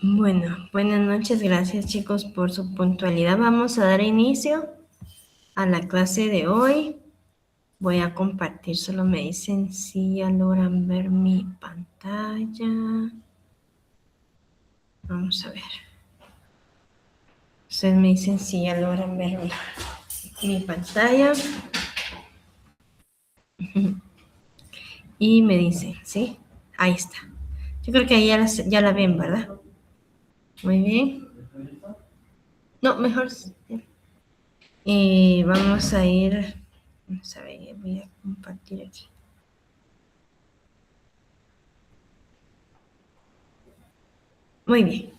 Bueno, buenas noches, gracias chicos por su puntualidad. Vamos a dar inicio a la clase de hoy. Voy a compartir, solo me dicen si ya logran ver mi pantalla. Vamos a ver. Ustedes me dicen si ya logran ver mi pantalla. Y me dicen, ¿sí? Ahí está. Yo creo que ahí ya la ven, ¿verdad? Muy bien. No, mejor. Vamos a ir. Vamos a ver, voy a compartir aquí. Muy bien.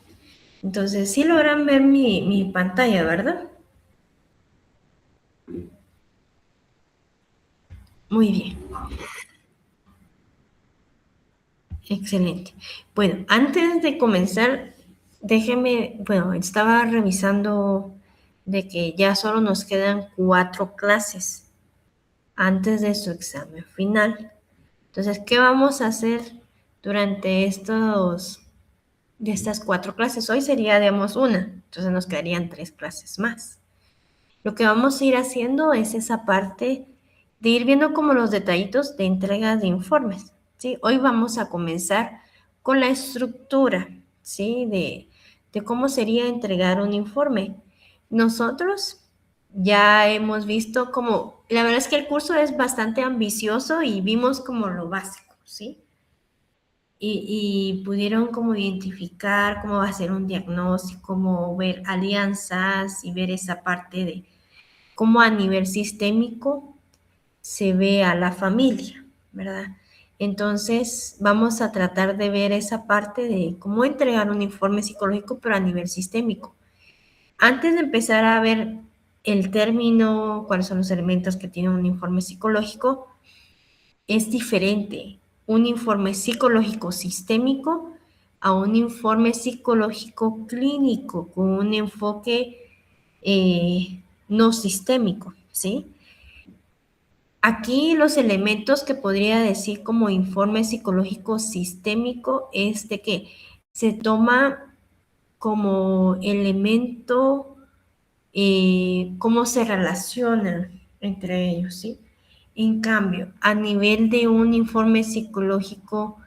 Entonces, sí logran ver mi pantalla, ¿verdad? Muy bien. Excelente. Bueno, antes de comenzar, déjeme, bueno, estaba revisando de que ya solo nos quedan 4 clases antes de su examen final. Entonces, ¿qué vamos a hacer durante de estas 4 clases? Hoy sería, digamos, una, entonces nos quedarían 3 clases más. Lo que vamos a ir haciendo es esa parte de ir viendo como los detallitos de entrega de informes, ¿sí? Hoy vamos a comenzar con la estructura, ¿sí? De cómo sería entregar un informe. Nosotros ya hemos visto como, la verdad es que el curso es bastante ambicioso y vimos como lo básico, ¿sí? Y pudieron como identificar cómo va a ser un diagnóstico, cómo ver alianzas y ver esa parte de cómo a nivel sistémico se ve a la familia, ¿verdad? Entonces, vamos a tratar de ver esa parte de cómo entregar un informe psicológico, pero a nivel sistémico. Antes de empezar a ver el término, cuáles son los elementos que tiene un informe psicológico, es diferente un informe psicológico sistémico a un informe psicológico clínico con un enfoque no sistémico, ¿sí? Aquí los elementos que podría decir como informe psicológico sistémico es de que se toma como elemento cómo se relacionan entre ellos, ¿sí? En cambio, a nivel de un informe psicológico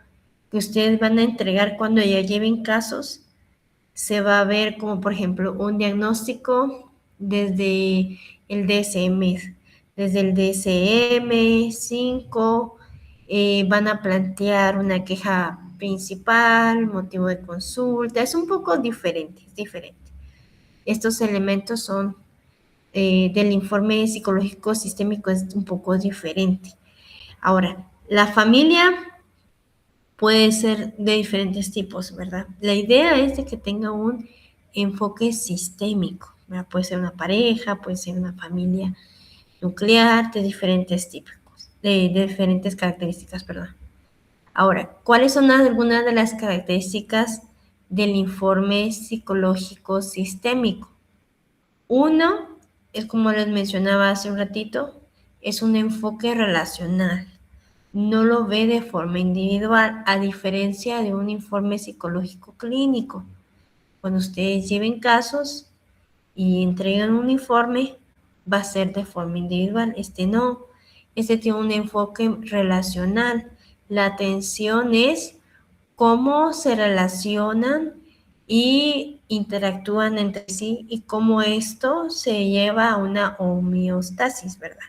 que ustedes van a entregar cuando ya lleven casos, se va a ver como, por ejemplo, un diagnóstico desde el DSM, desde el DSM-5, van a plantear una queja principal, motivo de consulta, es un poco diferente, es diferente. Estos elementos son del informe psicológico sistémico es un poco diferente. Ahora, la familia puede ser de diferentes tipos, ¿verdad? La idea es de que tenga un enfoque sistémico, ¿verdad? Puede ser una pareja, puede ser una familia nuclear de diferentes tipos, de diferentes características, perdón. Ahora, ¿cuáles son algunas de las características del informe psicológico sistémico? Uno, es como les mencionaba hace un ratito, es un enfoque relacional. No lo ve de forma individual, a diferencia de un informe psicológico clínico. Cuando ustedes lleven casos y entregan un informe, va a ser de forma individual. Este no, este tiene un enfoque relacional. La atención es cómo se relacionan y interactúan entre sí y cómo esto se lleva a una homeostasis, ¿verdad?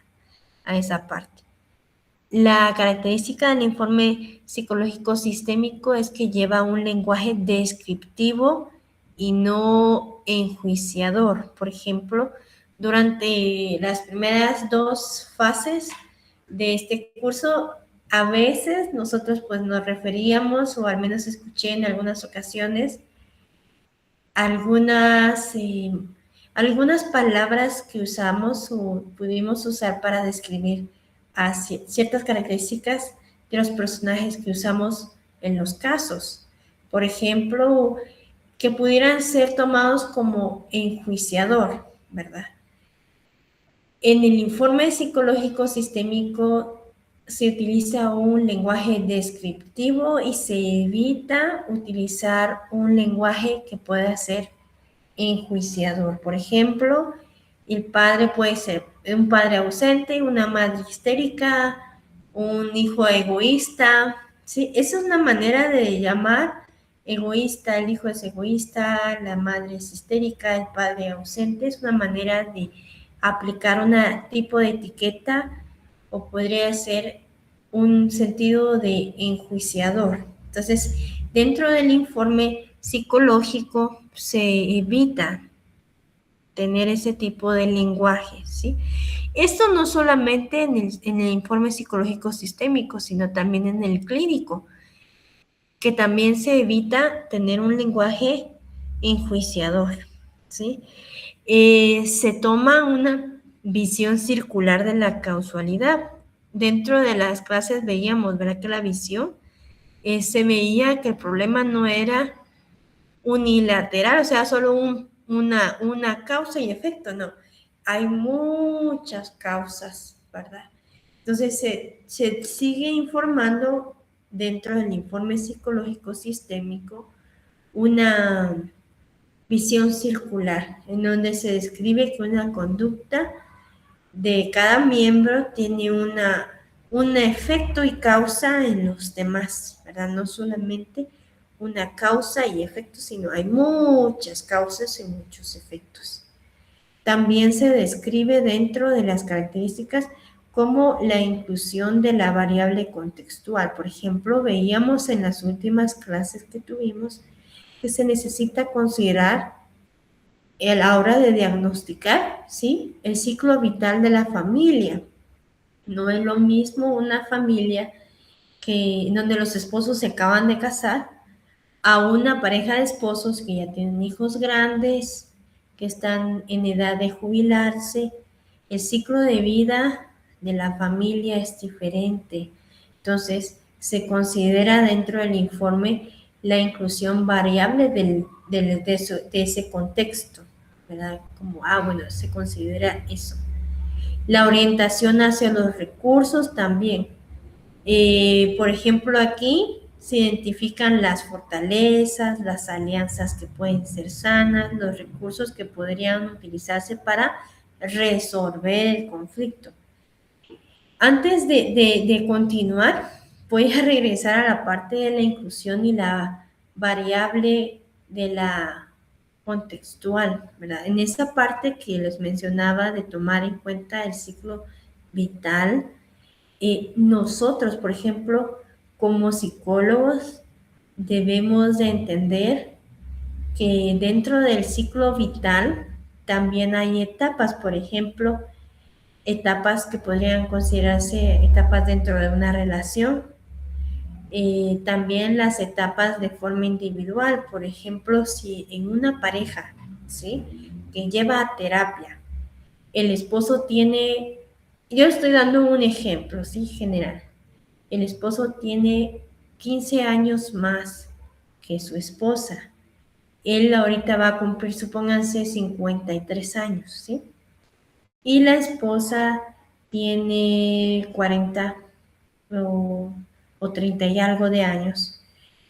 A esa parte. La característica del informe psicológico sistémico es que lleva un lenguaje descriptivo y no enjuiciador. Por ejemplo, durante las primeras 2 fases de este curso, a veces nosotros pues nos referíamos, o al menos escuché en algunas ocasiones, algunas, algunas palabras que usamos o pudimos usar para describir a ciertas características de los personajes que usamos en los casos. Por ejemplo, que pudieran ser tomados como enjuiciador, ¿verdad? En el informe psicológico sistémico se utiliza un lenguaje descriptivo y se evita utilizar un lenguaje que pueda ser enjuiciador. Por ejemplo, el padre puede ser un padre ausente, una madre histérica, un hijo egoísta. ¿Sí? Esa es una manera de llamar egoísta, el hijo es egoísta, la madre es histérica, el padre ausente. Es una manera de aplicar un tipo de etiqueta o podría ser un sentido de enjuiciador. Entonces, dentro del informe psicológico se evita tener ese tipo de lenguaje, ¿sí? Esto no solamente en el informe psicológico sistémico, sino también en el clínico, que también se evita tener un lenguaje enjuiciador, ¿sí? Se toma una visión circular de la causalidad. Dentro de las clases veíamos, ¿verdad? Que la visión se veía que el problema no era unilateral, o sea, solo una causa y efecto, no. Hay muchas causas, ¿verdad? Entonces se sigue informando dentro del informe psicológico sistémico una visión circular, en donde se describe que una conducta de cada miembro tiene un efecto y causa en los demás, ¿verdad? No solamente una causa y efecto, sino hay muchas causas y muchos efectos. También se describe dentro de las características como la inclusión de la variable contextual. Por ejemplo, veíamos en las últimas clases que tuvimos que se necesita considerar a la hora de diagnosticar, ¿sí? El ciclo vital de la familia. No es lo mismo una familia donde los esposos se acaban de casar a una pareja de esposos que ya tienen hijos grandes, que están en edad de jubilarse. El ciclo de vida de la familia es diferente. Entonces, se considera dentro del informe la inclusión variable de ese contexto, ¿verdad? Como, bueno, se considera eso. La orientación hacia los recursos también. Por ejemplo, aquí se identifican las fortalezas, las alianzas que pueden ser sanas, los recursos que podrían utilizarse para resolver el conflicto. Antes de continuar, voy a regresar a la parte de la inclusión y la variable de la contextual, ¿verdad? En esa parte que les mencionaba de tomar en cuenta el ciclo vital, nosotros, por ejemplo, como psicólogos, debemos de entender que dentro del ciclo vital también hay etapas, por ejemplo, etapas que podrían considerarse etapas dentro de una relación, también las etapas de forma individual, por ejemplo, si en una pareja, ¿sí? Que lleva a terapia, el esposo tiene, yo estoy dando un ejemplo, ¿sí? General. El esposo tiene 15 años más que su esposa. Él ahorita va a cumplir, supónganse, 53 años, ¿sí? Y la esposa tiene 40 o 30 y algo de años.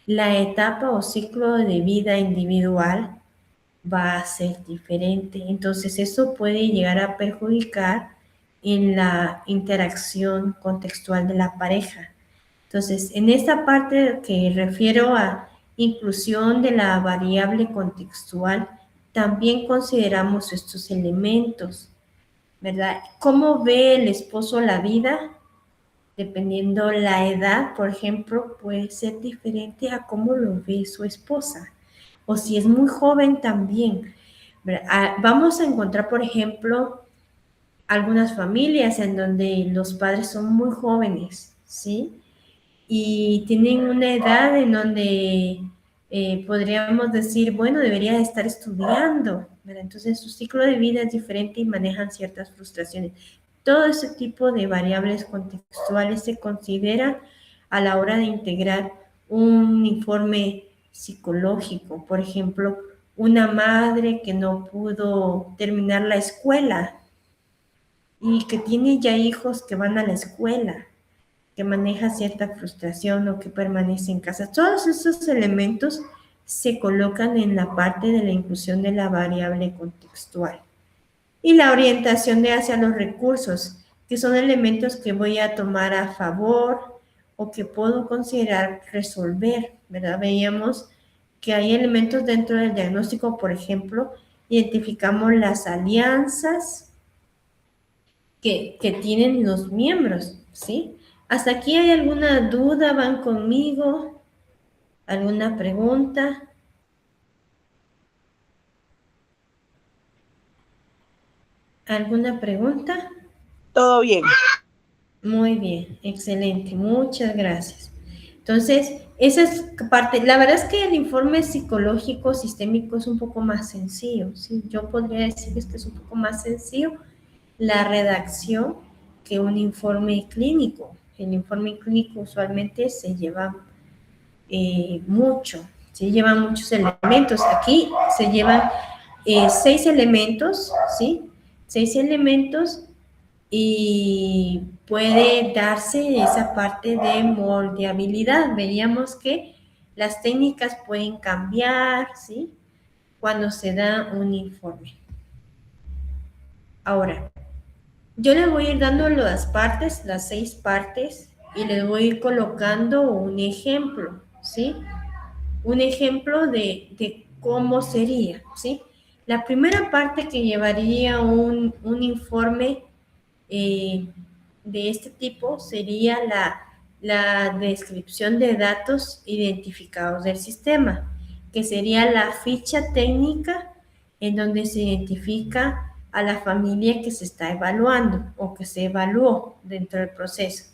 La etapa o ciclo de vida individual va a ser diferente. Entonces, eso puede llegar a perjudicar en la interacción contextual de la pareja. Entonces, en esta parte que refiero a inclusión de la variable contextual, también consideramos estos elementos, ¿verdad? ¿Cómo ve el esposo la vida? Dependiendo la edad, por ejemplo, puede ser diferente a cómo lo ve su esposa. O si es muy joven también. Vamos a encontrar, por ejemplo, algunas familias en donde los padres son muy jóvenes, ¿sí? Y tienen una edad en donde podríamos decir, bueno, debería estar estudiando, ¿verdad? Entonces su ciclo de vida es diferente y manejan ciertas frustraciones. Todo ese tipo de variables contextuales se consideran a la hora de integrar un informe psicológico. Por ejemplo, una madre que no pudo terminar la escuela y que tiene ya hijos que van a la escuela, que maneja cierta frustración o que permanece en casa. Todos esos elementos se colocan en la parte de la inclusión de la variable contextual. Y la orientación de hacia los recursos, que son elementos que voy a tomar a favor o que puedo considerar resolver, ¿verdad? Veíamos que hay elementos dentro del diagnóstico, por ejemplo, identificamos las alianzas que tienen los miembros, ¿sí? ¿Hasta aquí hay alguna duda? ¿Van conmigo? ¿Alguna pregunta? ¿Alguna pregunta? Todo bien. Muy bien, excelente, muchas gracias. Entonces, esa es parte, la verdad es que el informe psicológico sistémico es un poco más sencillo, ¿sí? Yo podría decirles que es un poco más sencillo la redacción que un informe clínico. El informe clínico usualmente se lleva mucho, se llevan muchos elementos. Aquí se llevan 6 elementos, ¿sí? 6 elementos y puede darse esa parte de moldeabilidad. Veríamos que las técnicas pueden cambiar, ¿sí? Cuando se da un informe. Ahora, yo les voy a ir dando las partes, las 6 partes, y les voy a ir colocando un ejemplo, ¿sí? Un ejemplo de cómo sería, ¿sí? La primera parte que llevaría un informe de este tipo sería la descripción de datos identificados del sistema, que sería la ficha técnica en donde se identifica a la familia que se está evaluando o que se evaluó dentro del proceso.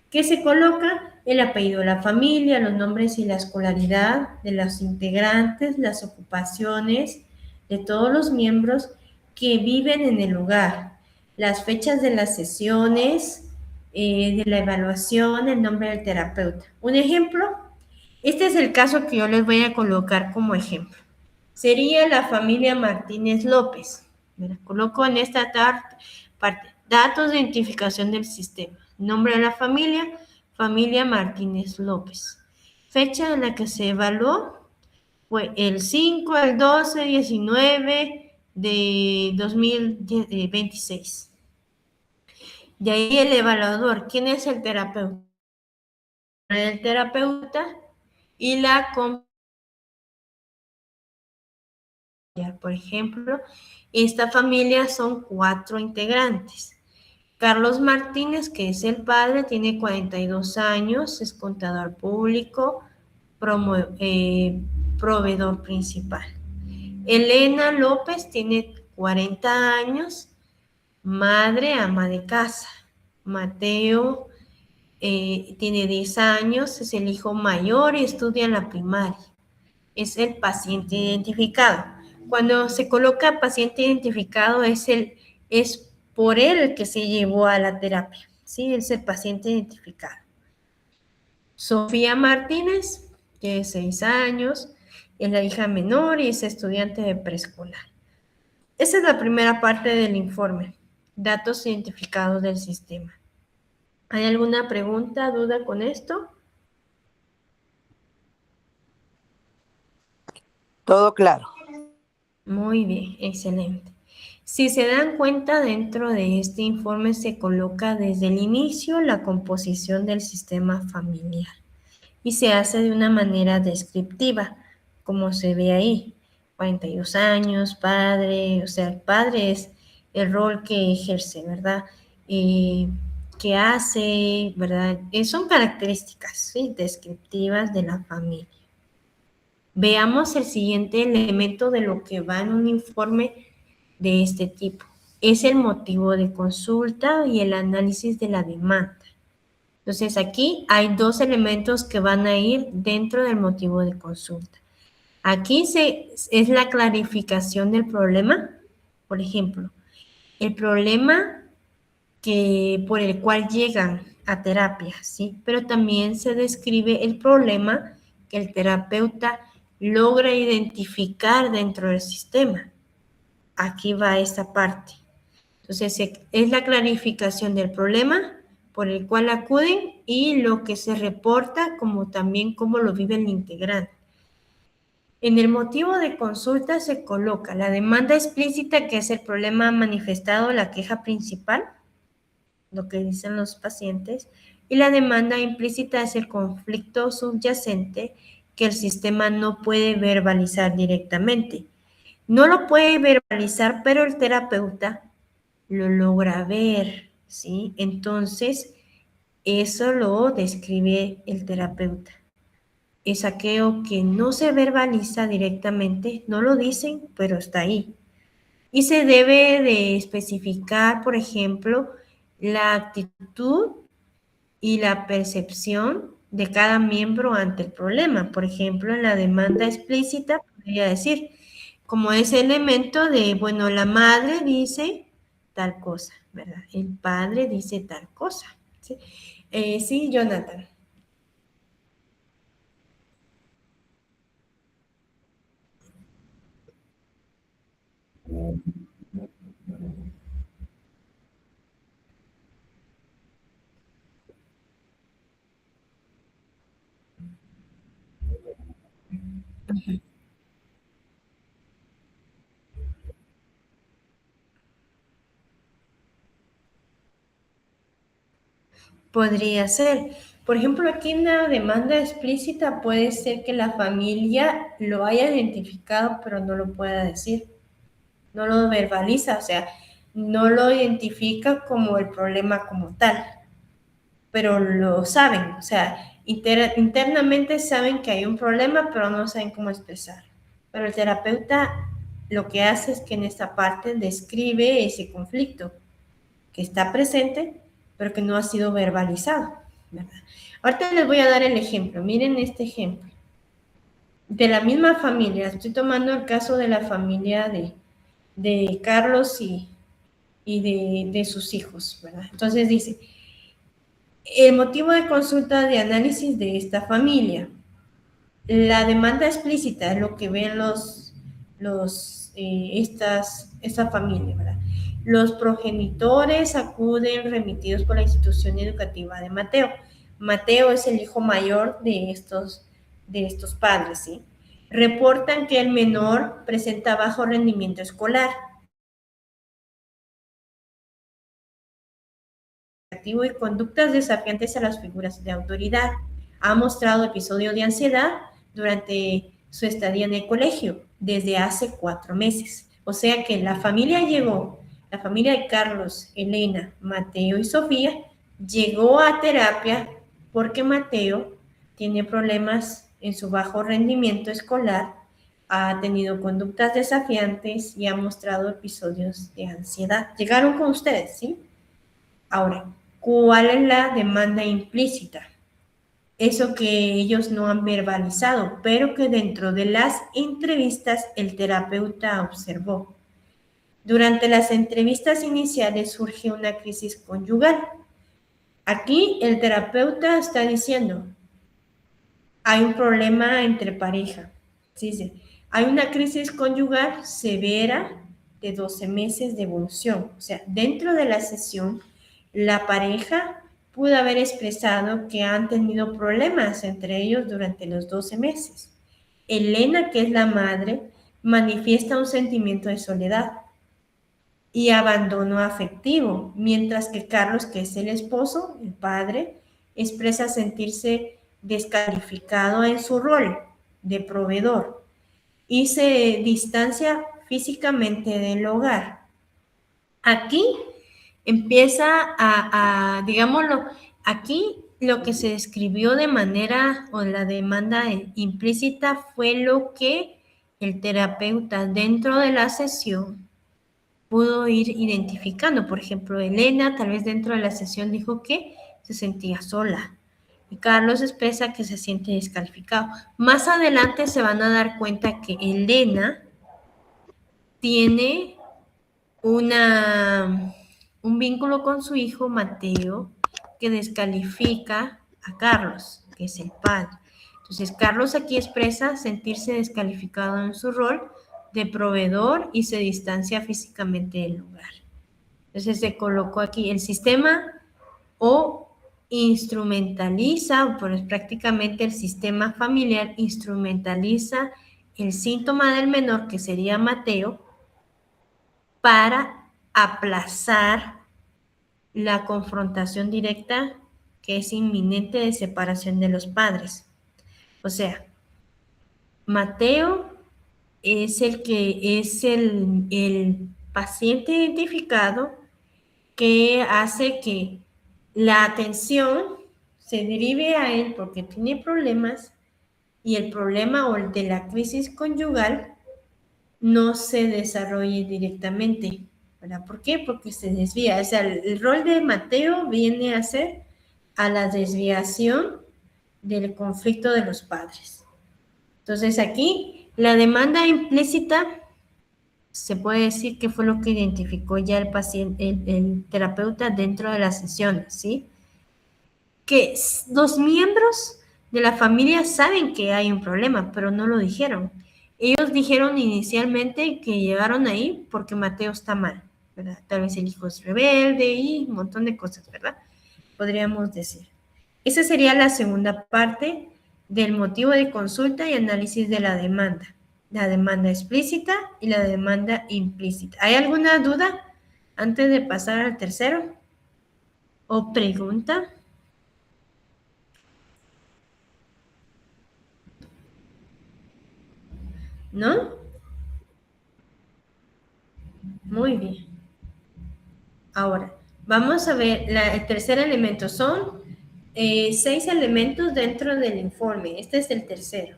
¿Qué se coloca? El apellido de la familia, los nombres y la escolaridad de los integrantes, las ocupaciones de todos los miembros que viven en el lugar, las fechas de las sesiones, de la evaluación, el nombre del terapeuta. Un ejemplo, este es el caso que yo les voy a colocar como ejemplo. Sería la familia Martínez López. Me la coloco en esta parte. Datos de identificación del sistema. Nombre de la familia, familia Martínez López. Fecha en la que se evaluó fue el 5, el 12, 19 de 2026. De ahí el evaluador. ¿Quién es el terapeuta? El terapeuta y la por ejemplo, esta familia son 4 integrantes. Carlos Martínez, que es el padre, tiene 42 años, es contador público, proveedor principal. Elena López tiene 40 años, madre, ama de casa. Mateo tiene 10 años, es el hijo mayor y estudia en la primaria. Es el paciente identificado. Cuando se coloca paciente identificado es por él el que se llevó a la terapia, ¿sí? Es el paciente identificado. Sofía Martínez, tiene 6 años, es la hija menor y es estudiante de preescolar. Esa es la primera parte del informe, datos identificados del sistema. ¿Hay alguna pregunta, duda con esto? Todo claro. Muy bien, excelente. Si se dan cuenta, dentro de este informe se coloca desde el inicio la composición del sistema familiar y se hace de una manera descriptiva, como se ve ahí. 42 años, padre, o sea, el padre es el rol que ejerce, ¿verdad? ¿Qué hace, verdad? Son características, ¿sí? Descriptivas de la familia. Veamos el siguiente elemento de lo que va en un informe de este tipo. Es el motivo de consulta y el análisis de la demanda. Entonces, aquí hay 2 elementos que van a ir dentro del motivo de consulta. Aquí es la clarificación del problema. Por ejemplo, el problema por el cual llegan a terapia, ¿sí? Pero también se describe el problema que el terapeuta logra identificar dentro del sistema. Aquí va esta parte. Entonces, es la clarificación del problema por el cual acuden y lo que se reporta, como también cómo lo vive el integrante. En el motivo de consulta se coloca la demanda explícita, que es el problema manifestado, la queja principal, lo que dicen los pacientes, y la demanda implícita es el conflicto subyacente que el sistema no puede verbalizar directamente. No lo puede verbalizar, pero el terapeuta lo logra ver, ¿sí? Entonces, eso lo describe el terapeuta. Es aquello que no se verbaliza directamente, no lo dicen, pero está ahí. Y se debe de especificar, por ejemplo, la actitud y la percepción de cada miembro ante el problema. Por ejemplo, en la demanda explícita podría decir, como ese elemento de, bueno, la madre dice tal cosa, ¿verdad? El padre dice tal cosa. Sí, sí, Jonathan. Podría ser. Por ejemplo, aquí en la demanda explícita puede ser que la familia lo haya identificado, pero no lo pueda decir, no lo verbaliza, o sea, no lo identifica como el problema como tal, pero lo saben, o sea, internamente saben que hay un problema, pero no saben cómo expresar. Pero el terapeuta lo que hace es que en esta parte describe ese conflicto que está presente, pero que no ha sido verbalizado, ¿verdad? Ahorita les voy a dar el ejemplo. Miren este ejemplo. De la misma familia, estoy tomando el caso de la familia de Carlos y de sus hijos, ¿verdad? Entonces dice, el motivo de consulta de análisis de esta familia. La demanda explícita es lo que ven esta familia, ¿verdad? Los progenitores acuden remitidos por la institución educativa de Mateo. Mateo es el hijo mayor de estos padres, ¿sí? Reportan que el menor presenta bajo rendimiento escolar y conductas desafiantes a las figuras de autoridad. Ha mostrado episodios de ansiedad durante su estadía en el colegio desde hace 4 meses. O sea que la familia de Carlos, Elena, Mateo y Sofía, llegó a terapia porque Mateo tiene problemas en su bajo rendimiento escolar, ha tenido conductas desafiantes y ha mostrado episodios de ansiedad. Llegaron con ustedes, ¿sí? Ahora, ¿cuál es la demanda implícita? Eso que ellos no han verbalizado, pero que dentro de las entrevistas el terapeuta observó. Durante las entrevistas iniciales surge una crisis conyugal. Aquí el terapeuta está diciendo, hay un problema entre pareja. Dice, hay una crisis conyugal severa de 12 meses de evolución. O sea, dentro de la sesión, la pareja pudo haber expresado que han tenido problemas entre ellos durante los 12 meses. Elena, que es la madre, manifiesta un sentimiento de soledad y abandono afectivo, mientras que Carlos, que es el esposo, el padre, expresa sentirse descalificado en su rol de proveedor y se distancia físicamente del hogar. Aquí empieza digámoslo, aquí lo que se describió de manera o la demanda implícita fue lo que el terapeuta dentro de la sesión pudo ir identificando. Por ejemplo, Elena tal vez dentro de la sesión dijo que se sentía sola y Carlos expresa que se siente descalificado. Más adelante se van a dar cuenta que Elena tiene un vínculo con su hijo Mateo que descalifica a Carlos, que es el padre. Entonces, Carlos aquí expresa sentirse descalificado en su rol de proveedor y se distancia físicamente del lugar. Entonces, se colocó aquí el sistema o instrumentaliza, pues prácticamente el sistema familiar instrumentaliza el síntoma del menor, que sería Mateo, para aplazar la confrontación directa que es inminente de separación de los padres. O sea, Mateo es el que es el paciente identificado que hace que la atención se derive a él porque tiene problemas y el problema o el de la crisis conyugal no se desarrolle directamente. ¿Verdad? ¿Por qué? Porque se desvía. O sea, el rol de Mateo viene a ser a la desviación del conflicto de los padres. Entonces aquí la demanda implícita se puede decir que fue lo que identificó ya el paciente, el terapeuta dentro de la sesión, ¿sí? Que los miembros de la familia saben que hay un problema, pero no lo dijeron. Ellos dijeron inicialmente que llegaron ahí porque Mateo está mal, ¿verdad? Tal vez el hijo es rebelde y un montón de cosas, ¿verdad? Podríamos decir. Esa sería la segunda parte del motivo de consulta y análisis de la demanda explícita y la demanda implícita. ¿Hay alguna duda antes de pasar al tercero? ¿O pregunta? ¿No? Muy bien. Ahora, vamos a ver el tercer elemento. Son 6 elementos dentro del informe. Este es el tercero.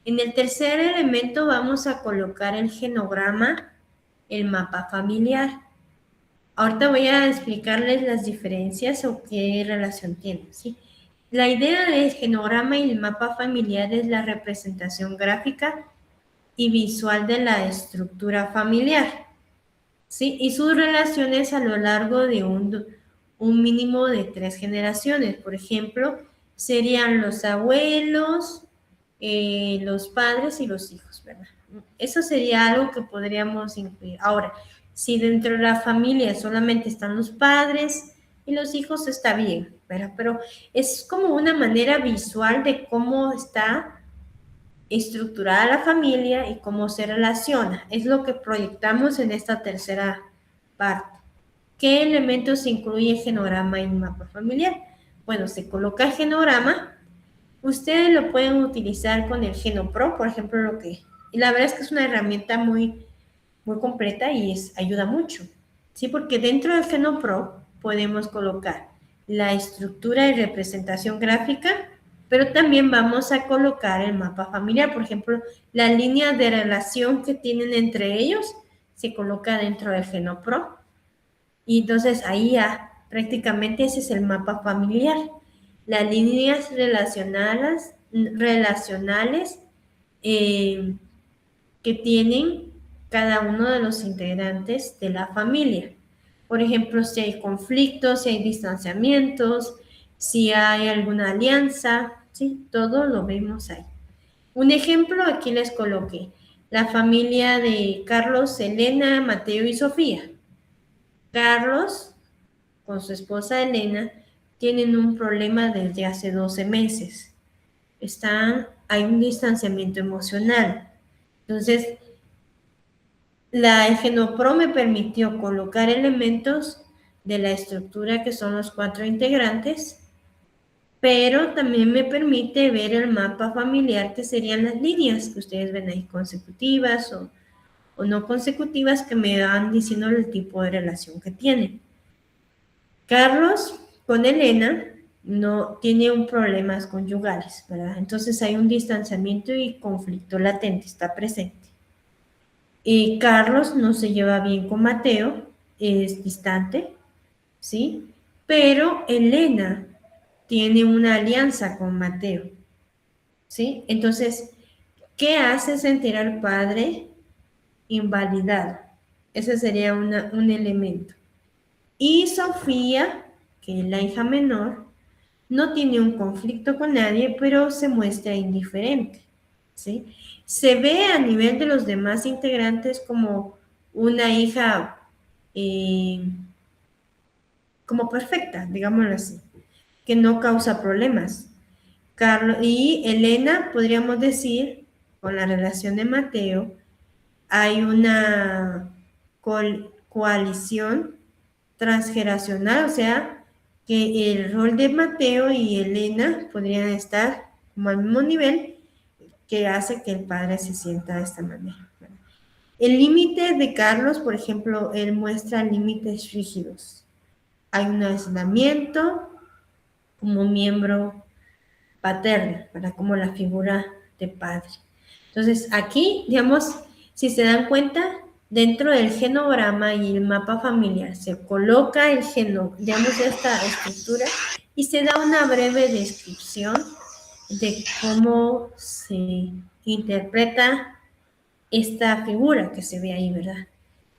En el tercer elemento vamos a colocar el genograma, el mapa familiar. Ahorita voy a explicarles las diferencias o qué relación tienen, ¿sí? La idea del genograma y el mapa familiar es la representación gráfica y visual de la estructura familiar, ¿sí? Y sus relaciones a lo largo de un mínimo de 3 generaciones. Por ejemplo, serían los abuelos, los padres y los hijos, ¿verdad? Eso sería algo que podríamos incluir. Ahora, si dentro de la familia solamente están los padres y los hijos, está bien, ¿verdad? Pero es como una manera visual de cómo está estructurada la familia y cómo se relaciona. Es lo que proyectamos en esta tercera parte. ¿Qué elementos incluye genograma y mapa familiar? Bueno, se coloca el genograma. Ustedes lo pueden utilizar con el GenoPro, por ejemplo, y la verdad es que es una herramienta muy, muy completa y ayuda mucho, ¿sí? Porque dentro del GenoPro podemos colocar la estructura y representación gráfica, pero también vamos a colocar el mapa familiar. Por ejemplo, la línea de relación que tienen entre ellos se coloca dentro del GenoPro. Y entonces ahí ya prácticamente ese es el mapa familiar. Las líneas relacionales que tienen cada uno de los integrantes de la familia. Por ejemplo, si hay conflictos, si hay distanciamientos, si hay alguna alianza, ¿sí? Todo lo vemos ahí. Un ejemplo aquí les coloqué. La familia de Carlos, Elena, Mateo y Sofía. Carlos, con su esposa Elena, tienen un problema desde hace 12 meses. Hay un distanciamiento emocional. Entonces, el GenoPro me permitió colocar elementos de la estructura que son los 4 integrantes, pero también me permite ver el mapa familiar, que serían las líneas que ustedes ven ahí, consecutivas o no consecutivas, que me van diciendo el tipo de relación que tienen. Carlos con Elena no tiene un problemas conyugales, ¿verdad? Entonces hay un distanciamiento y conflicto latente, está presente. Carlos no se lleva bien con Mateo, es distante, ¿sí? Pero Elena tiene una alianza con Mateo, ¿sí? Entonces, ¿qué hace sentir al padre invalidado? Ese sería un elemento. Y Sofía, que es la hija menor, no tiene un conflicto con nadie, pero se muestra indiferente, ¿sí? Se ve a nivel de los demás integrantes como una hija como perfecta, digámoslo así, que no causa problemas. Carlos y Elena, podríamos decir, con la relación de Mateo, hay una coalición transgeneracional, o sea, que el rol de Mateo y Elena podrían estar como al mismo nivel, que hace que el padre se sienta de esta manera. El límite de Carlos, por ejemplo, él muestra límites rígidos. Hay un aislamiento como miembro paterno, ¿verdad? Como la figura de padre. Entonces, aquí, digamos, si se dan cuenta, dentro del genograma y el mapa familiar se coloca el digamos, esta estructura y se da una breve descripción de cómo se interpreta esta figura que se ve ahí, ¿verdad?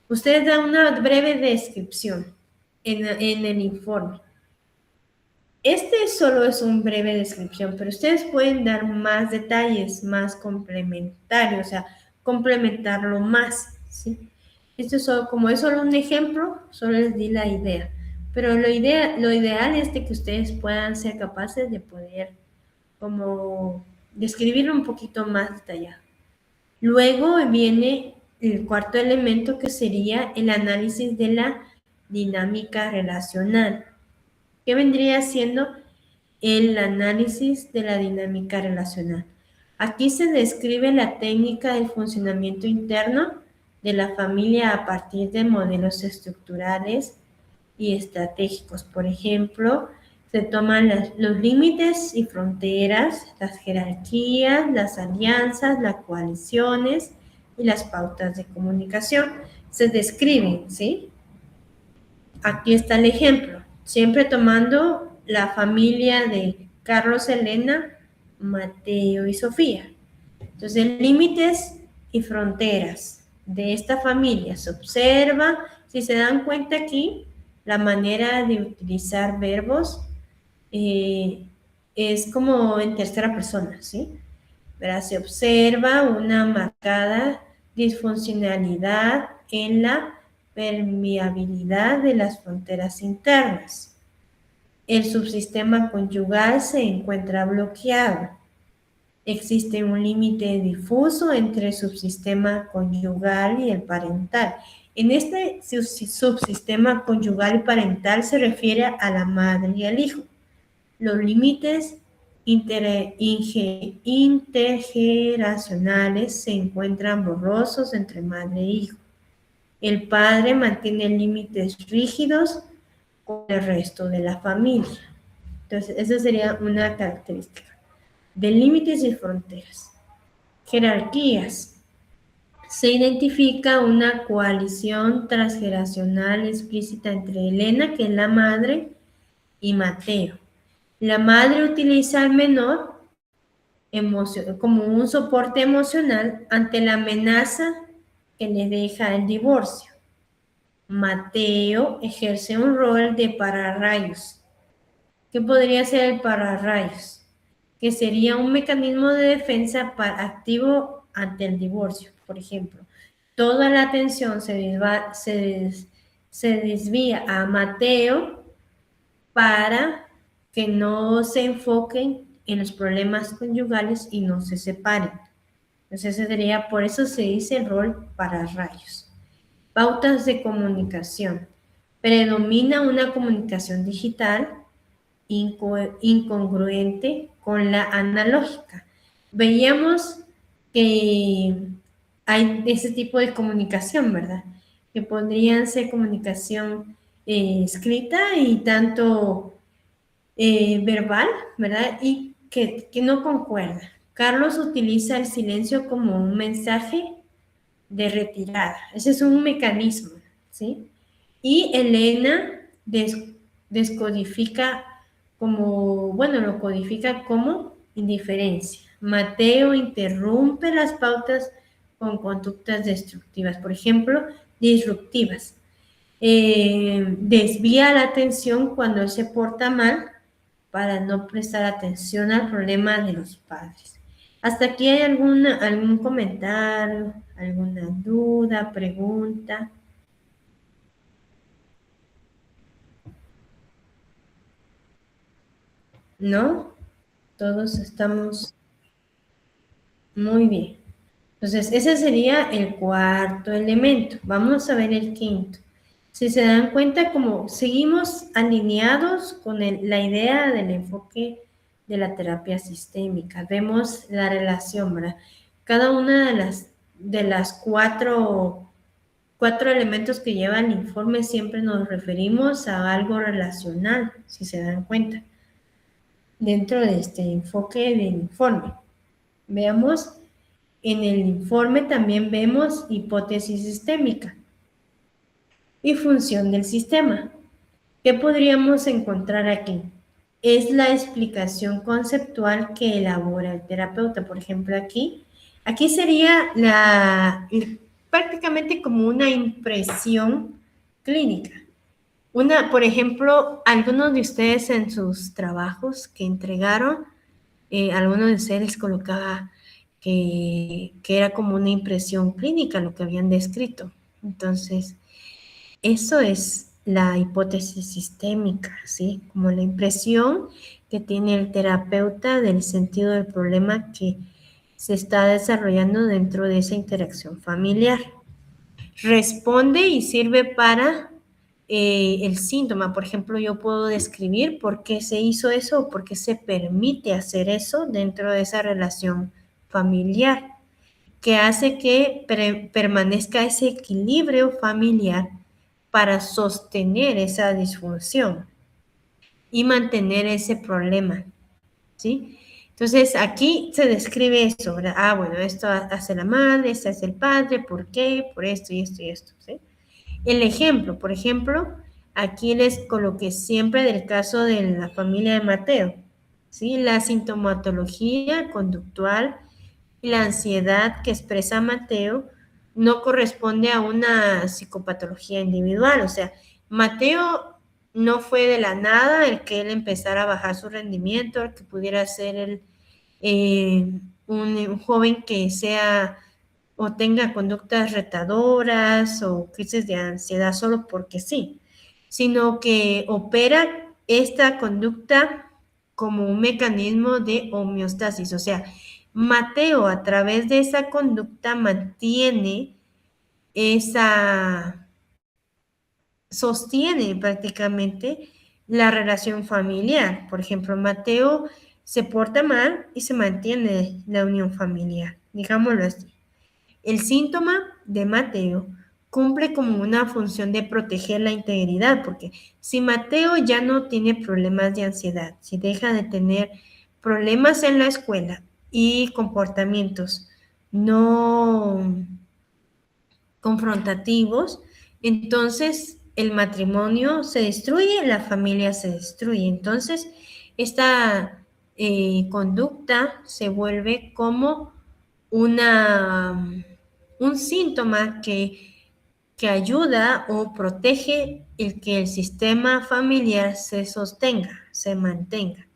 Ustedes dan una breve descripción en el informe. Este solo es una breve descripción, pero ustedes pueden dar más detalles, más complementarios, o sea, complementarlo más, ¿sí? Esto es solo, como es solo un ejemplo, solo les di la idea. Pero lo ideal es de que ustedes puedan ser capaces de poder como describirlo un poquito más detallado. Luego viene el cuarto elemento, que sería el análisis de la dinámica relacional. ¿Qué vendría siendo el análisis de la dinámica relacional? Aquí se describe la técnica del funcionamiento interno de la familia a partir de modelos estructurales y estratégicos. Por ejemplo, se toman los límites y fronteras, las jerarquías, las alianzas, las coaliciones y las pautas de comunicación. Se describen, ¿sí? Aquí está el ejemplo, siempre tomando la familia de Carlos, Elena, Mateo y Sofía. Entonces, límites y fronteras de esta familia se observa. Si se dan cuenta aquí, la manera de utilizar verbos es como en tercera persona, ¿sí? ¿Verdad? Se observa una marcada disfuncionalidad en la permeabilidad de las fronteras internas. El subsistema conyugal se encuentra bloqueado. Existe un límite difuso entre el subsistema conyugal y el parental. En este subsistema conyugal y parental se refiere a la madre y al hijo. Los límites intergeneracionales se encuentran borrosos entre madre e hijo. El padre mantiene límites rígidos con el resto de la familia. Entonces, esa sería una característica de límites y fronteras. Jerarquías. Se identifica una coalición transgeneracional explícita entre Elena, que es la madre, y Mateo. La madre utiliza al menor como un soporte emocional ante la amenaza que le deja el divorcio. Mateo ejerce un rol de pararrayos. ¿Qué podría ser el pararrayos? Que sería un mecanismo de defensa activo ante el divorcio. Por ejemplo, toda la atención se desvía a Mateo para que no se enfoquen en los problemas conyugales y no se separen. Entonces, por eso se dice el rol pararrayos. Pautas de comunicación. Predomina una comunicación digital incongruente con la analógica. Veíamos que hay ese tipo de comunicación, ¿verdad? Que podrían ser comunicación escrita y tanto verbal, ¿verdad? Y que no concuerda. Carlos utiliza el silencio como un mensaje de retirada. Ese es un mecanismo, ¿sí? Y Elena descodifica lo codifica como indiferencia. Mateo interrumpe las pautas con conductas destructivas, por ejemplo, disruptivas. Desvía la atención cuando él se porta mal para no prestar atención al problema de los padres. ¿Hasta aquí hay algún comentario, alguna duda, pregunta? ¿No? Todos estamos muy bien. Entonces, ese sería el cuarto elemento. Vamos a ver el quinto. Si se dan cuenta, como seguimos alineados con la idea del enfoque de la terapia sistémica, vemos la relación, ¿verdad? Cada una de las cuatro elementos que lleva el informe siempre nos referimos a algo relacional, si se dan cuenta, dentro de este enfoque del informe. Veamos, en el informe también vemos hipótesis sistémica y función del sistema. ¿Qué podríamos encontrar aquí? Es la explicación conceptual que elabora el terapeuta. Por ejemplo, aquí sería prácticamente como una impresión clínica. Por ejemplo, algunos de ustedes en sus trabajos que entregaron, algunos de ustedes les colocaba que era como una impresión clínica lo que habían descrito. Entonces, eso es la hipótesis sistémica, ¿sí? Como la impresión que tiene el terapeuta del sentido del problema que se está desarrollando dentro de esa interacción familiar. Responde y sirve para el síntoma. Por ejemplo, yo puedo describir por qué se hizo eso o por qué se permite hacer eso dentro de esa relación familiar, que hace que permanezca ese equilibrio familiar para sostener esa disfunción y mantener ese problema, ¿sí? Entonces, aquí se describe eso, ¿verdad? Ah, bueno, esto hace la madre, esto hace el padre, ¿por qué? Por esto y esto y esto, ¿sí? El ejemplo, por ejemplo, aquí les coloqué siempre del caso de la familia de Mateo, ¿sí? La sintomatología conductual y la ansiedad que expresa Mateo no corresponde a una psicopatología individual. O sea, Mateo no fue de la nada el que él empezara a bajar su rendimiento, el que pudiera ser un joven que sea o tenga conductas retadoras o crisis de ansiedad solo porque sí, sino que opera esta conducta como un mecanismo de homeostasis. O sea, Mateo a través de esa conducta sostiene prácticamente la relación familiar. Por ejemplo, Mateo se porta mal y se mantiene la unión familiar, digámoslo así. El síntoma de Mateo cumple como una función de proteger la integridad, porque si Mateo ya no tiene problemas de ansiedad, si deja de tener problemas en la escuela y comportamientos no confrontativos, entonces el matrimonio se destruye, la familia se destruye. Entonces, esta conducta se vuelve como un síntoma que ayuda o protege el que el sistema familiar se sostenga, se mantenga,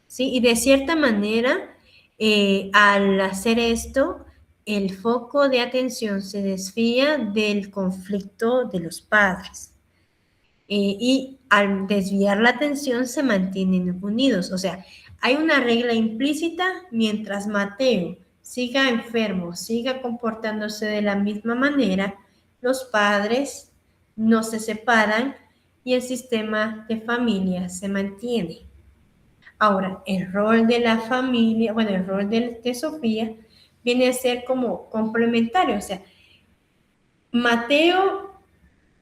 ¿sí? Y de cierta manera, al hacer esto, el foco de atención se desvía del conflicto de los padres. Y al desviar la atención se mantienen unidos. O sea, hay una regla implícita: mientras Mateo siga enfermo, siga comportándose de la misma manera, los padres no se separan y el sistema de familia se mantiene. Ahora, el rol de la familia, bueno, el rol de Sofía viene a ser como complementario. O sea, Mateo,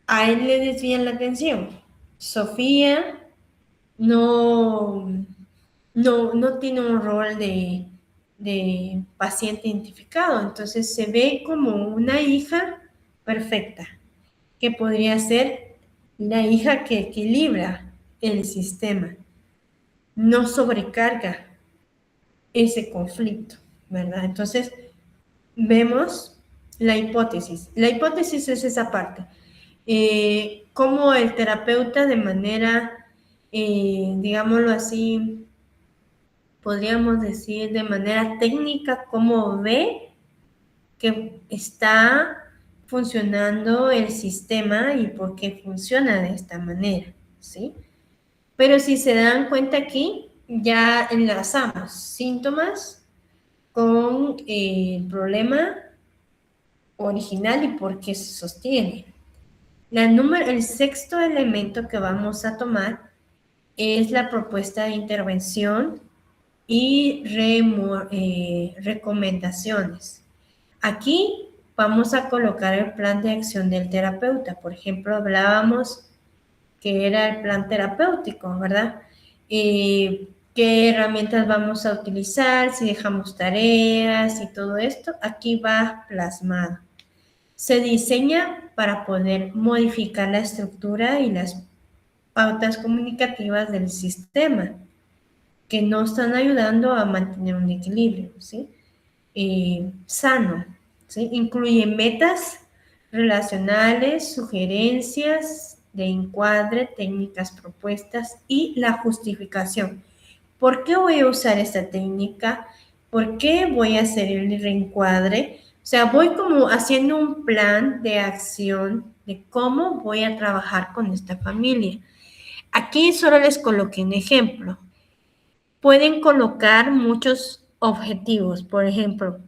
a él le desvían la atención. Sofía no, no tiene un rol de paciente identificado, entonces se ve como una hija perfecta, que podría ser la hija que equilibra el sistema, no sobrecarga ese conflicto, ¿verdad? Entonces, vemos la hipótesis. La hipótesis es esa parte. Cómo el terapeuta de manera, digámoslo así, podríamos decir de manera técnica, cómo ve que está funcionando el sistema y por qué funciona de esta manera, ¿sí? Pero si se dan cuenta aquí, ya enlazamos síntomas con el problema original y por qué se sostiene. El sexto elemento que vamos a tomar es la propuesta de intervención y recomendaciones. Aquí vamos a colocar el plan de acción del terapeuta. Por ejemplo, hablábamos que era el plan terapéutico, ¿verdad? ¿Qué herramientas vamos a utilizar? Si dejamos tareas y todo esto, aquí va plasmado. Se diseña para poder modificar la estructura y las pautas comunicativas del sistema que no están ayudando a mantener un equilibrio, ¿sí? Sano, ¿sí? Incluye metas relacionales, sugerencias de encuadre, técnicas propuestas y la justificación. ¿Por qué voy a usar esta técnica? ¿Por qué voy a hacer el reencuadre? O sea, voy como haciendo un plan de acción de cómo voy a trabajar con esta familia. Aquí solo les coloqué un ejemplo. Pueden colocar muchos objetivos, por ejemplo,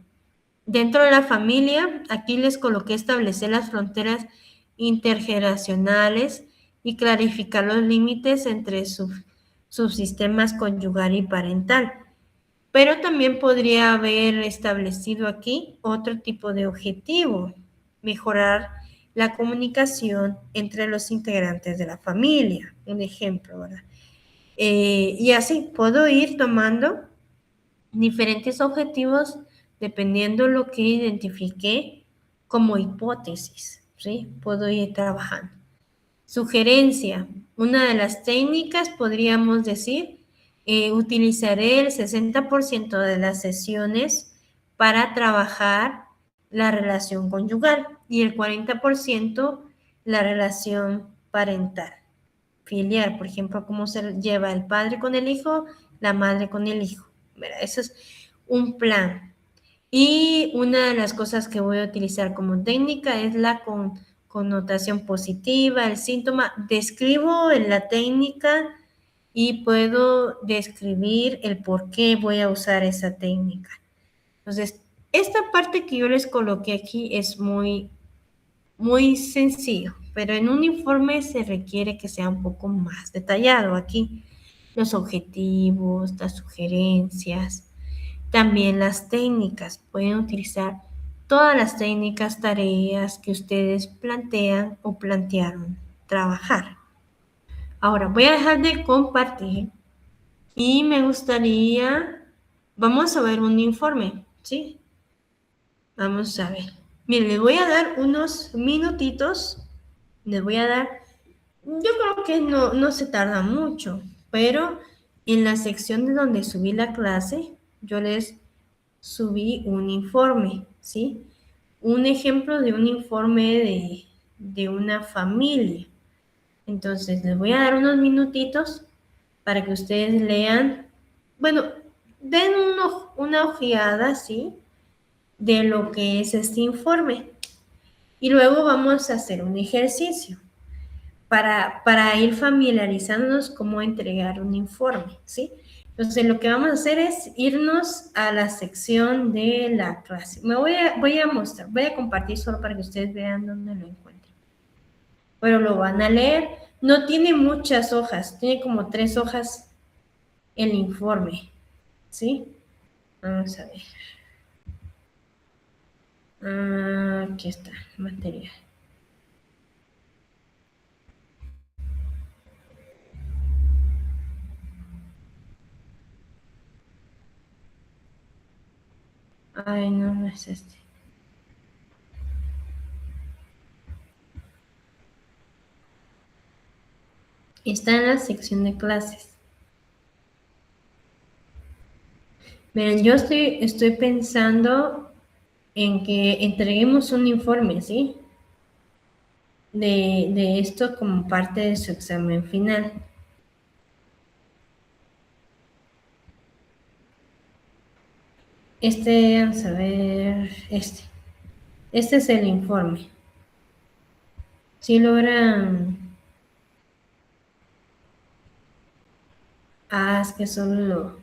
dentro de la familia, aquí les coloqué establecer las fronteras intergeneracionales y clarificar los límites entre subsistemas conyugal y parental. Pero también podría haber establecido aquí otro tipo de objetivo, mejorar la comunicación entre los integrantes de la familia, un ejemplo, ¿verdad? Y así puedo ir tomando diferentes objetivos dependiendo lo que identifiqué como hipótesis, ¿sí? Puedo ir trabajando. Sugerencia, una de las técnicas podríamos decir, utilizaré el 60% de las sesiones para trabajar la relación conyugal y el 40% la relación parental, filial, por ejemplo, cómo se lleva el padre con el hijo, la madre con el hijo. Mira, eso es un plan. Y una de las cosas que voy a utilizar como técnica es la connotación positiva, el síntoma. Describo en la técnica y puedo describir el por qué voy a usar esa técnica. Entonces, esta parte que yo les coloqué aquí es muy, muy sencillo, pero en un informe se requiere que sea un poco más detallado aquí. Los objetivos, las sugerencias, también las técnicas. Pueden utilizar todas las técnicas, tareas que ustedes plantean o plantearon trabajar. Ahora voy a dejar de compartir y me gustaría, vamos a ver un informe, ¿sí? Vamos a ver. Miren, les voy a dar unos minutitos. Les voy a dar, yo creo que no se tarda mucho, pero en la sección de donde subí la clase, yo les subí un informe, ¿sí? Un ejemplo de un informe de una familia. Entonces, les voy a dar unos minutitos para que ustedes lean, bueno, den una ojeada, ¿sí? De lo que es este informe. Y luego vamos a hacer un ejercicio para ir familiarizándonos cómo entregar un informe, ¿sí? Entonces, lo que vamos a hacer es irnos a la sección de la clase. Voy a mostrar, voy a compartir solo para que ustedes vean dónde lo encuentran. Pero lo van a leer. No tiene muchas hojas, tiene como 3 hojas el informe, ¿sí? Vamos a ver. Aquí está, material. Ay, no es este. Está en la sección de clases. Miren, yo estoy pensando en que entreguemos un informe, ¿sí? De esto como parte de su examen final. Vamos a ver, Este es el informe. Si logran... Ah, es que solo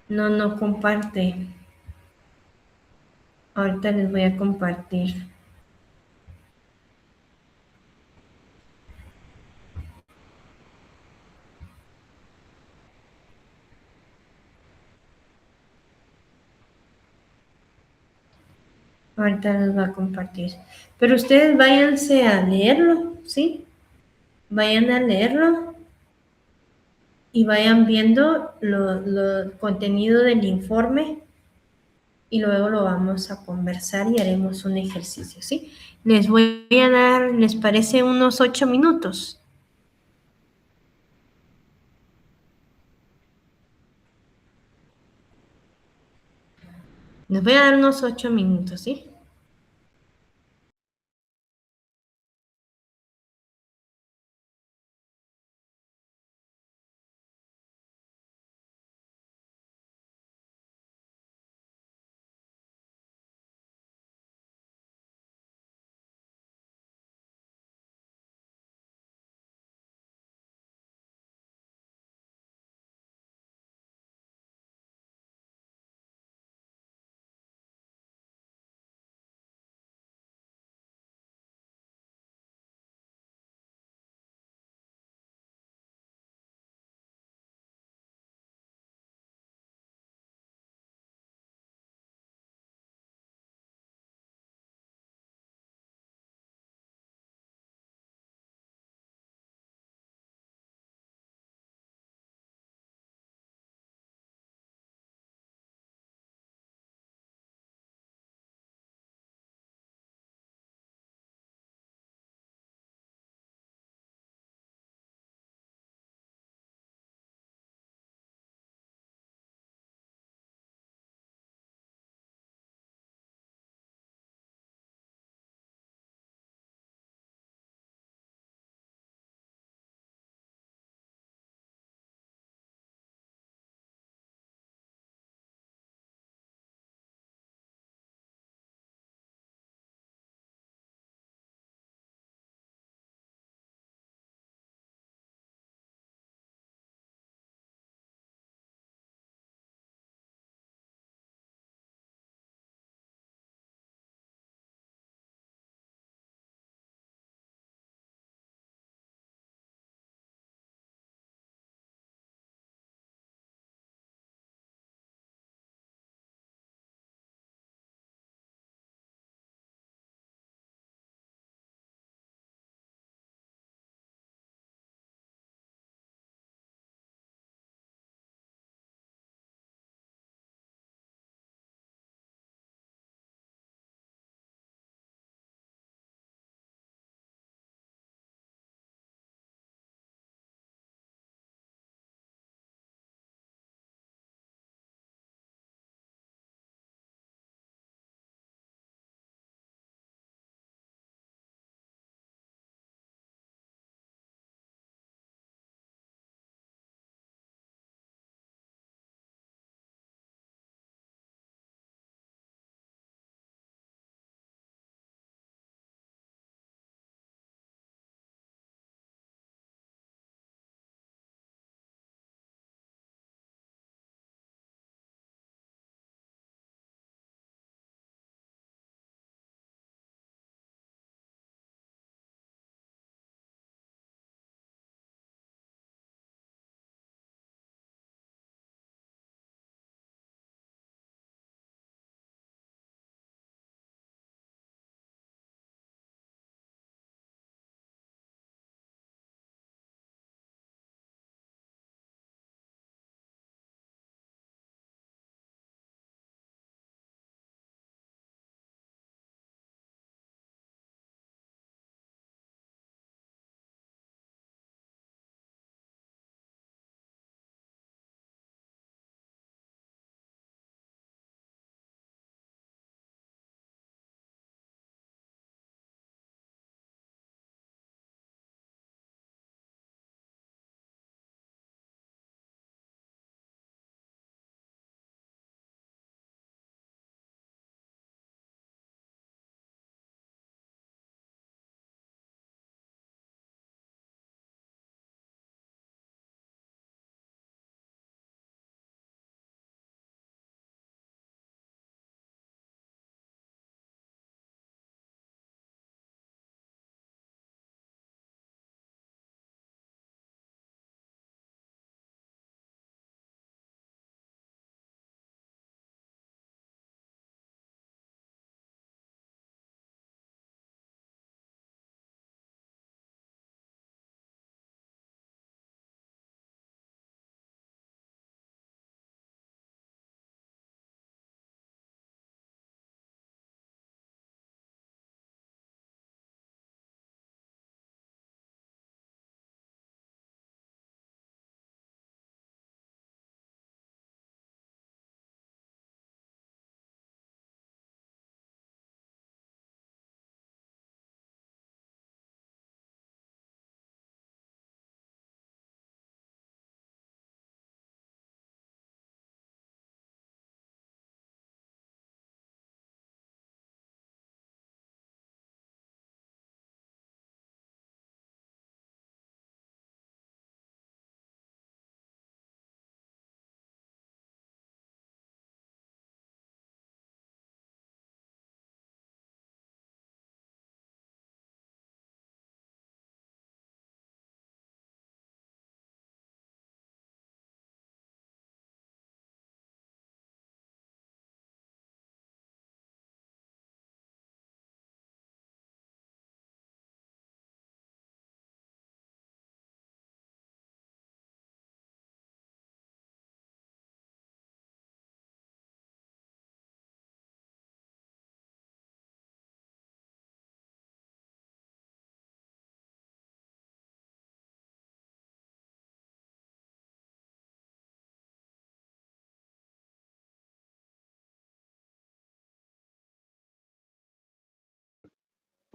no comparte. Ahorita les voy a compartir. Ahorita les voy a compartir. Pero ustedes váyanse a leerlo, ¿sí? Vayan a leerlo y vayan viendo el contenido del informe y luego lo vamos a conversar y haremos un ejercicio, ¿sí? Les voy a dar, ¿les parece unos 8 minutos? Les voy a dar unos 8 minutos, ¿sí?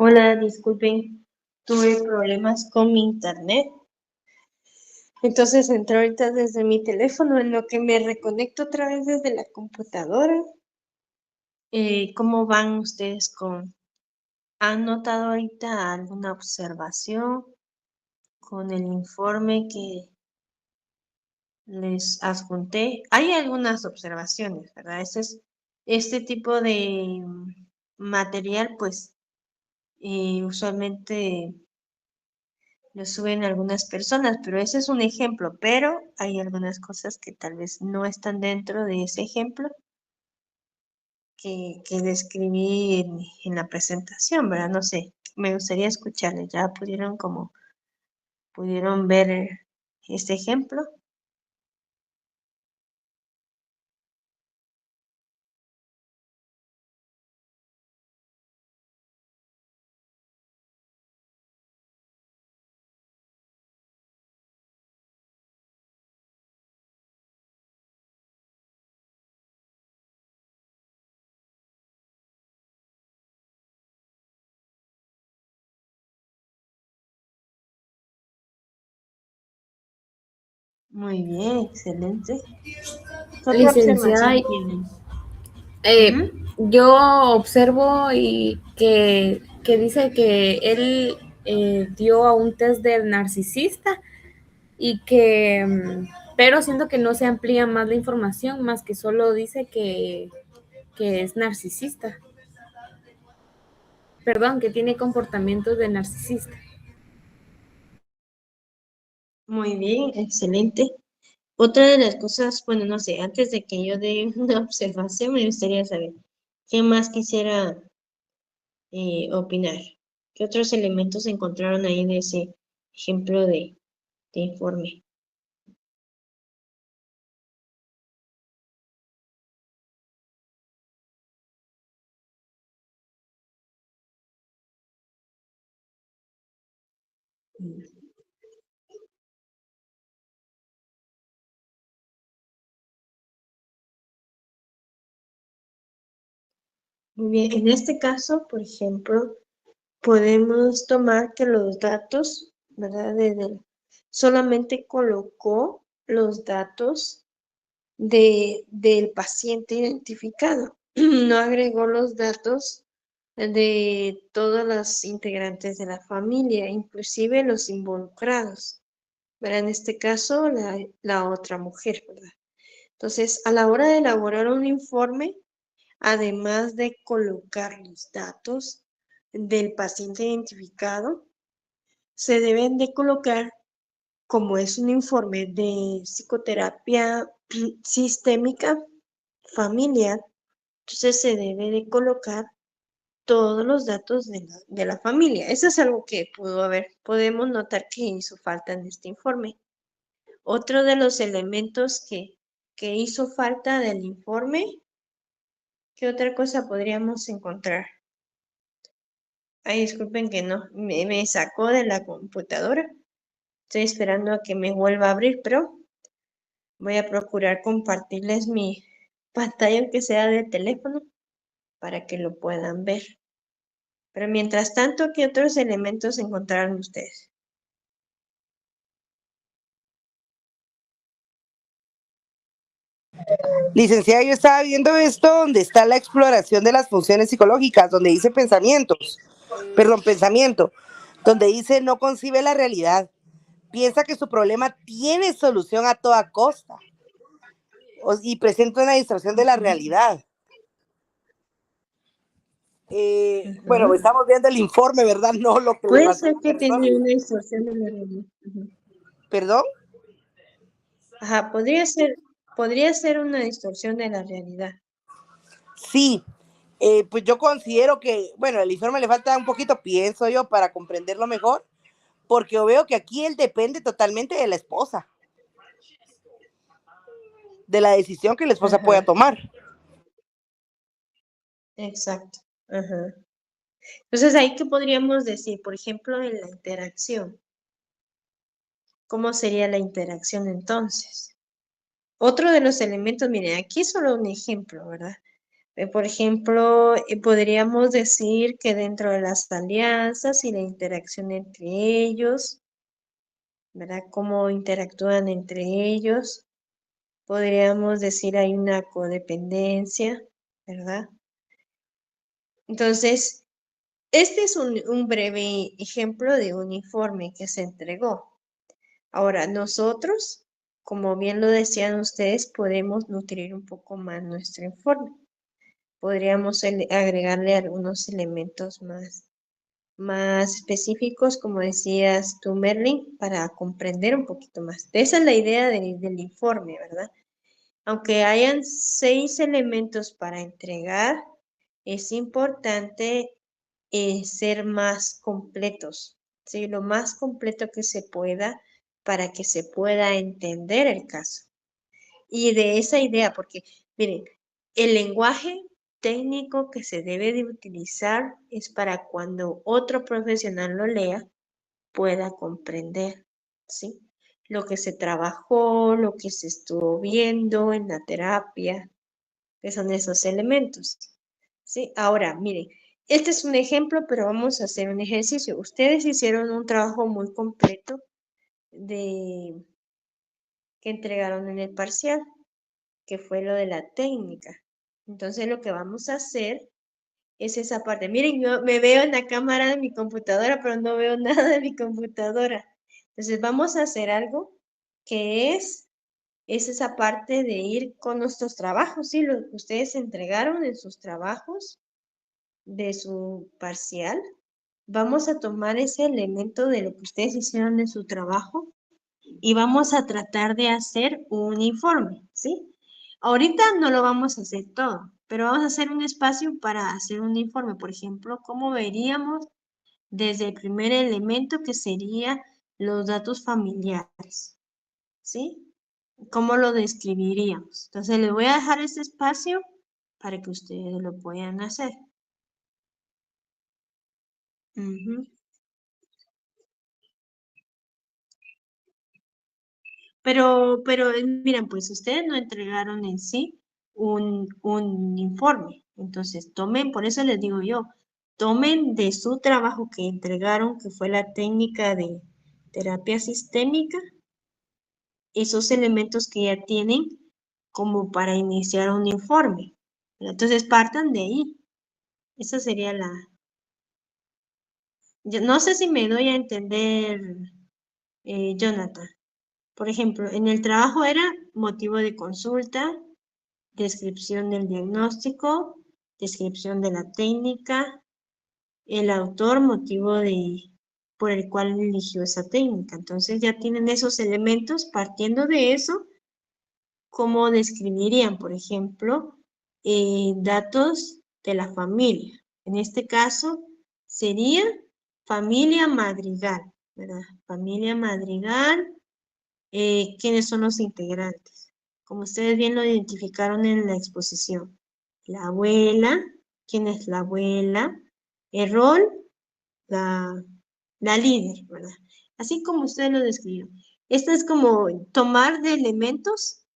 Hola, disculpen, tuve problemas con mi internet. Entonces entré ahorita desde mi teléfono en lo que me reconecto otra vez desde la computadora. ¿Cómo van ustedes han notado ahorita alguna observación con el informe que les adjunté? Hay algunas observaciones, ¿verdad? Este tipo de material, pues, usualmente lo suben algunas personas, pero ese es un ejemplo, pero hay algunas cosas que tal vez no están dentro de ese ejemplo que describí en la presentación, ¿verdad? No sé, me gustaría escucharles. ¿Ya pudieron ver este ejemplo? Muy bien, excelente. ¿Qué otra Licenciada, observación tienen? eh, yo observo y que dice que él dio a un test del narcisista y que, pero siento que no se amplía más la información, más que solo dice que es narcisista. Perdón, que tiene comportamientos de narcisista. Muy bien, excelente. Otra de las cosas, bueno, no sé, antes de que yo dé una observación, me gustaría saber qué más quisiera opinar. ¿Qué otros elementos encontraron ahí en ese ejemplo de informe? Muy bien, en este caso, por ejemplo, podemos tomar que los datos, ¿verdad? Solamente colocó los datos del paciente identificado. No agregó los datos de todas las integrantes de la familia, inclusive los involucrados, ¿verdad? En este caso, la otra mujer, ¿verdad? Entonces, a la hora de elaborar un informe, además de colocar los datos del paciente identificado, se deben de colocar, como es un informe de psicoterapia sistémica familiar, entonces se debe de colocar todos los datos de la familia. Eso es algo que podemos notar que hizo falta en este informe. Otro de los elementos que hizo falta del informe, ¿qué otra cosa podríamos encontrar? Ay, disculpen que no, me sacó de la computadora. Estoy esperando a que me vuelva a abrir, pero voy a procurar compartirles mi pantalla, aunque sea de teléfono, para que lo puedan ver. Pero mientras tanto, ¿qué otros elementos encontraron ustedes? Licenciada, yo estaba viendo esto donde está la exploración de las funciones psicológicas, donde dice pensamiento, donde dice no concibe la realidad, piensa que su problema tiene solución a toda costa y presenta una distorsión de la realidad. Bueno, Ujú. estamos viendo el informe, ¿verdad? No lo que le Puede pasó a ser la que persona. tiene una distorsión de la realidad. Ujú. ¿Perdón? Ajá, podría ser una distorsión de la realidad. Sí, pues yo considero que, bueno, el informe le falta un poquito, pienso yo, para comprenderlo mejor, porque yo veo que aquí él depende totalmente de la esposa, de la decisión que la esposa pueda Ajá, tomar. exacto. Ajá. Entonces, ahí qué podríamos decir, por ejemplo, en la interacción. ¿Cómo sería la interacción entonces? Otro de los elementos, miren, aquí es solo un ejemplo, ¿verdad? Por ejemplo, podríamos decir que dentro de las alianzas y la interacción entre ellos, ¿verdad? Cómo interactúan entre ellos. Podríamos decir hay una codependencia, ¿verdad? Entonces, este es un breve ejemplo de un informe que se entregó. Ahora, nosotros, como bien lo decían ustedes, podemos nutrir un poco más nuestro informe. Podríamos agregarle algunos elementos más específicos, como decías tú, Merlin, para comprender un poquito más. Esa es la idea del informe, ¿verdad? Aunque hayan 6 elementos para entregar, es importante ser más completos, ¿sí? Lo más completo que se pueda para que se pueda entender el caso. Y de esa idea, porque miren, el lenguaje técnico que se debe de utilizar es para cuando otro profesional lo lea, pueda comprender, ¿sí? Lo que se trabajó, lo que se estuvo viendo en la terapia, que son esos elementos, ¿sí? Ahora, miren, este es un ejemplo, pero vamos a hacer un ejercicio. Ustedes hicieron un trabajo muy completo de que entregaron en el parcial, que fue lo de la técnica. Entonces, lo que vamos a hacer es esa parte. Miren, yo me veo en la cámara de mi computadora, pero no veo nada de mi computadora. Entonces, vamos a hacer algo que es esa parte de ir con nuestros trabajos, ¿sí? Lo que ustedes entregaron en sus trabajos de su parcial. Vamos a tomar ese elemento de lo que ustedes hicieron en su trabajo y vamos a tratar de hacer un informe, ¿sí? Ahorita no lo vamos a hacer todo, pero vamos a hacer un espacio para hacer un informe. Por ejemplo, ¿cómo veríamos desde el primer elemento que sería los datos familiares? ¿Sí? ¿Cómo lo describiríamos? Entonces, les voy a dejar este espacio para que ustedes lo puedan hacer. Ujú. Pero miren, pues ustedes no entregaron en sí un informe. Entonces, tomen, por eso les digo yo, tomen de su trabajo que entregaron, que fue la técnica de terapia sistémica, esos elementos que ya tienen como para iniciar un informe. Entonces, partan de ahí. Esa sería yo no sé si me doy a entender, Jonathan. Por ejemplo, en el trabajo era motivo de consulta, descripción del diagnóstico, descripción de la técnica, el autor, motivo por el cual eligió esa técnica. Entonces ya tienen esos elementos. Partiendo de eso, ¿cómo describirían, por ejemplo, datos de la familia? En este caso sería familia Madrigal, ¿verdad? Familia Madrigal, ¿quiénes son los integrantes? Como ustedes bien lo identificaron en la exposición. La abuela, ¿quién es la abuela? El rol, la, la líder, ¿verdad? Así como ustedes lo describieron. Esto es como tomar de elementos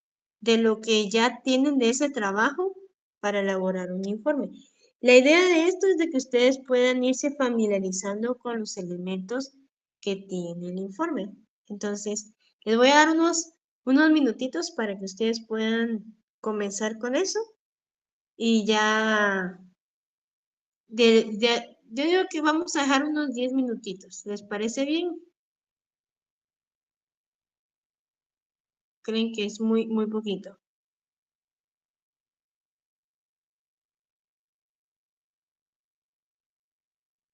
de lo que ya tienen de ese trabajo para elaborar un informe. La idea de esto es de que ustedes puedan irse familiarizando con los elementos que tiene el informe. Entonces, les voy a dar unos minutitos para que ustedes puedan comenzar con eso y ya, yo digo que vamos a dejar unos 10 minutitos. ¿Les parece bien? ¿Creen que es muy poquito?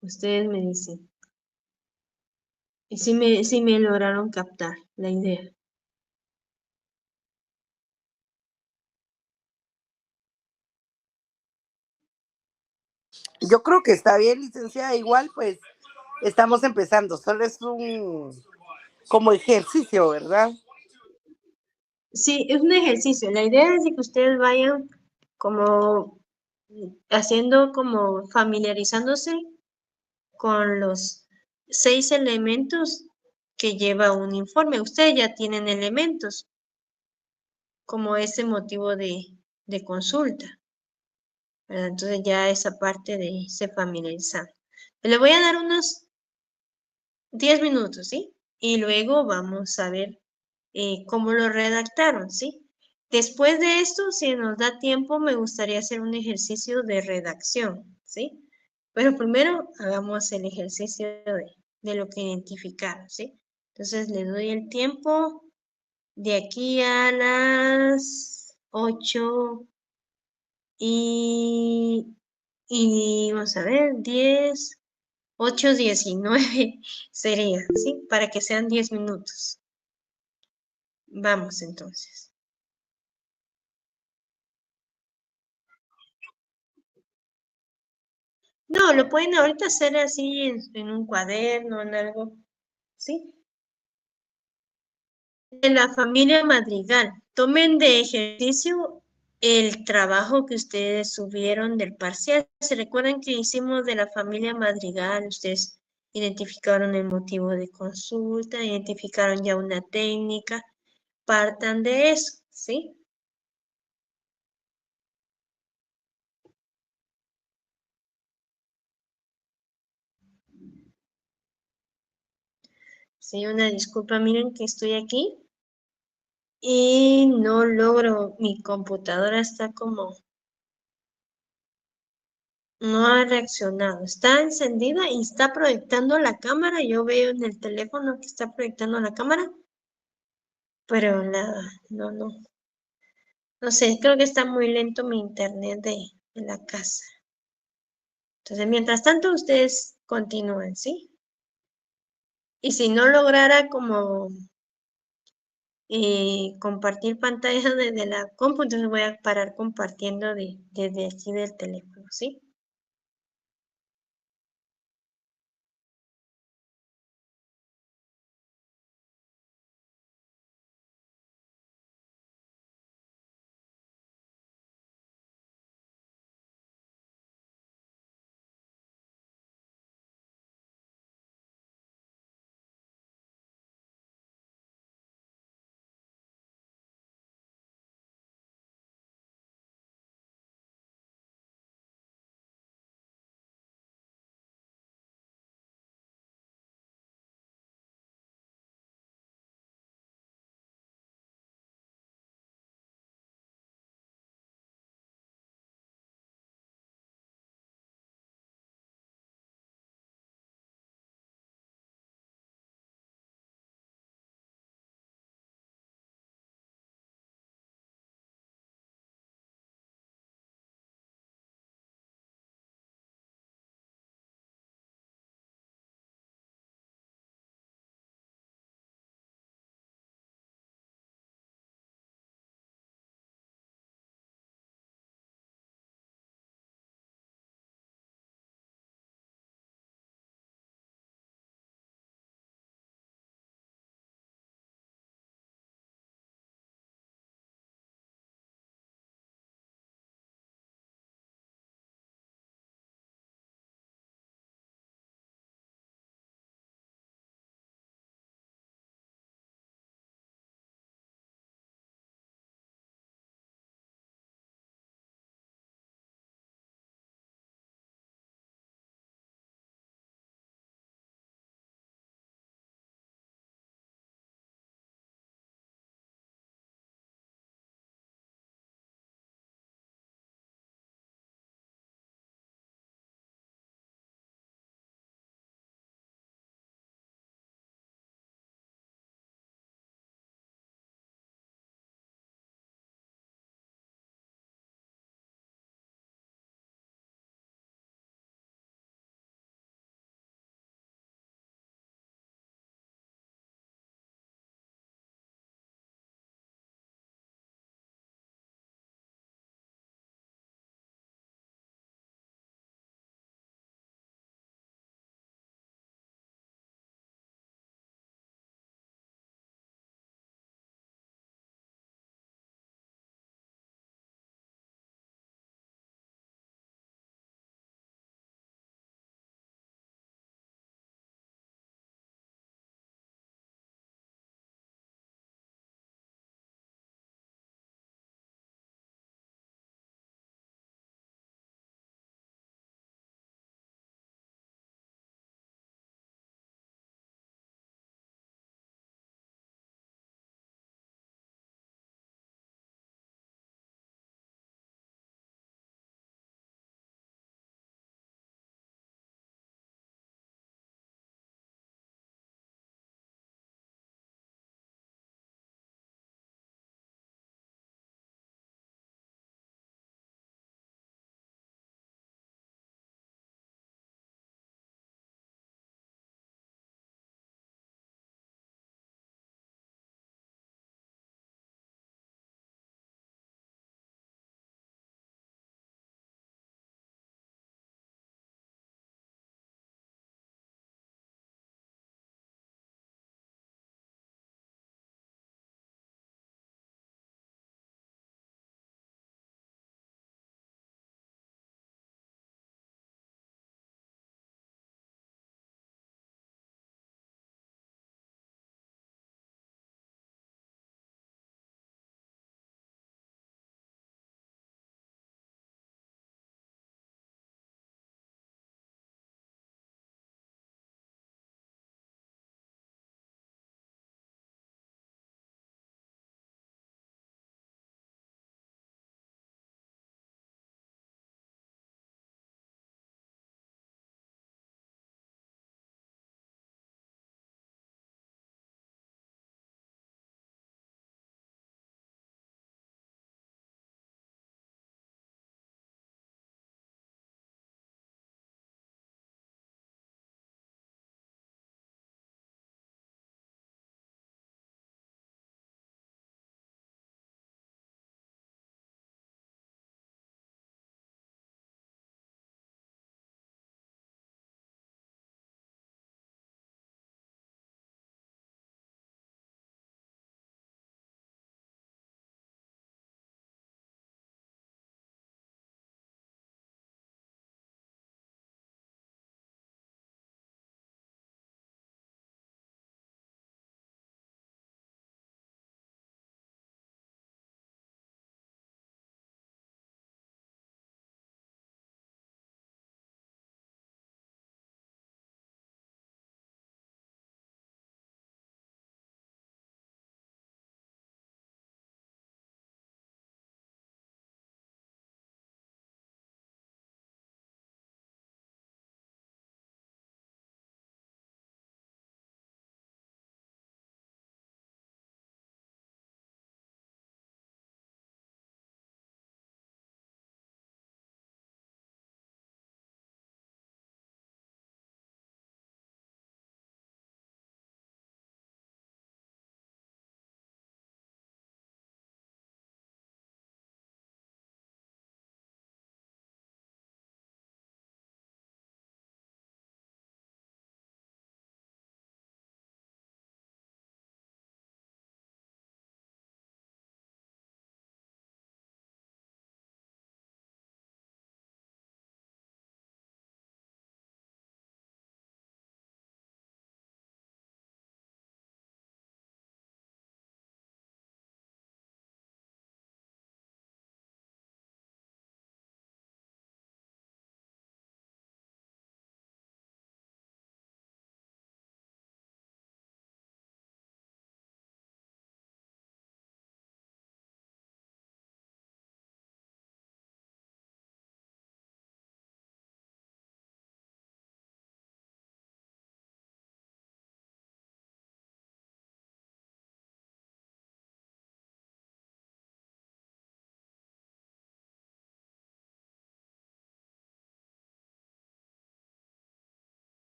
Ustedes me dicen. Y si me lograron captar la idea. Yo creo que está bien, licenciada. Igual, pues estamos empezando. Solo es un como ejercicio, ¿verdad? Sí, es un ejercicio. La idea es de que ustedes vayan como haciendo, como familiarizándose con los 6 elementos que lleva un informe. Ustedes ya tienen elementos como ese motivo de consulta. ¿verdad? Entonces ya esa parte de se familiarizando. Le voy a dar unos 10 minutos, ¿sí? Y luego vamos a ver cómo lo redactaron, ¿sí? Después de esto, si nos da tiempo, me gustaría hacer un ejercicio de redacción, ¿sí? Pero primero hagamos el ejercicio de lo que identificaron, ¿sí? Entonces le doy el tiempo de aquí a las 8 y vamos a ver, 10, 8:19 sería, ¿sí? Para que sean 10 minutos. Vamos entonces. No, lo pueden ahorita hacer así en un cuaderno, en algo, ¿sí? De la familia Madrigal. Tomen de ejercicio el trabajo que ustedes subieron del parcial. ¿Se recuerdan que hicimos de la familia Madrigal? Ustedes identificaron el motivo de consulta, identificaron ya una técnica. Partan de eso, ¿sí? Sí, una disculpa, miren que estoy aquí y no logro, mi computadora está como, no ha reaccionado, está encendida y está proyectando la cámara, yo veo en el teléfono que está proyectando la cámara, pero nada, no sé, creo que está muy lento mi internet de la casa. Entonces, mientras tanto, ustedes continúen, ¿sí? Y si no lograra como compartir pantalla desde la compu, entonces voy a parar compartiendo desde aquí del teléfono, ¿sí?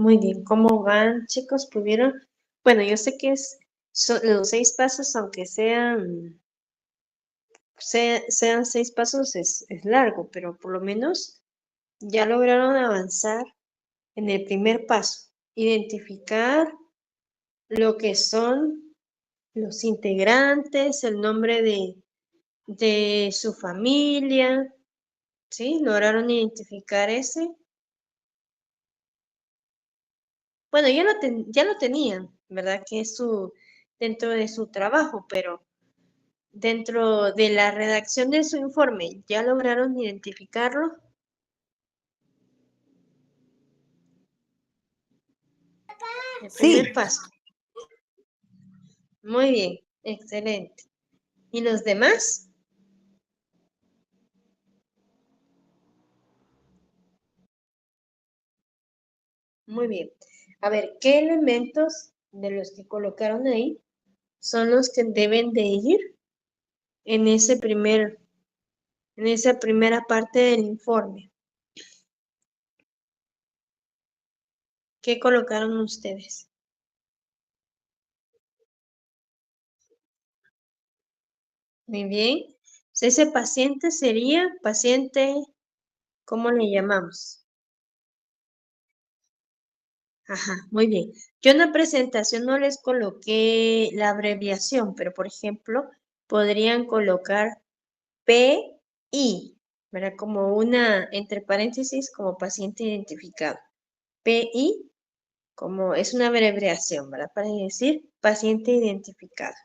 Muy bien, ¿cómo van, chicos? ¿Pudieron? Bueno, yo sé que los 6 pasos, aunque sean 6 pasos, es largo, pero por lo menos ya lograron avanzar en el primer paso, identificar lo que son los integrantes, el nombre de su familia, ¿sí? Lograron identificar ese. Bueno, ya lo tenían, ¿verdad? Que es dentro de su trabajo, pero dentro de la redacción de su informe, ¿ya lograron identificarlo? El primer Sí, paso. Muy bien, excelente. ¿Y los demás? Muy bien. A ver, ¿qué elementos de los que colocaron ahí son los que deben de ir en en esa primera parte del informe? ¿Qué colocaron ustedes? Muy bien. Ese paciente sería paciente, ¿cómo le llamamos? Ajá, muy bien. Yo en la presentación no les coloqué la abreviación, pero por ejemplo, podrían colocar PI, ¿verdad? Como entre paréntesis, como paciente identificado. PI, como es una abreviación, ¿verdad? Para decir paciente identificado.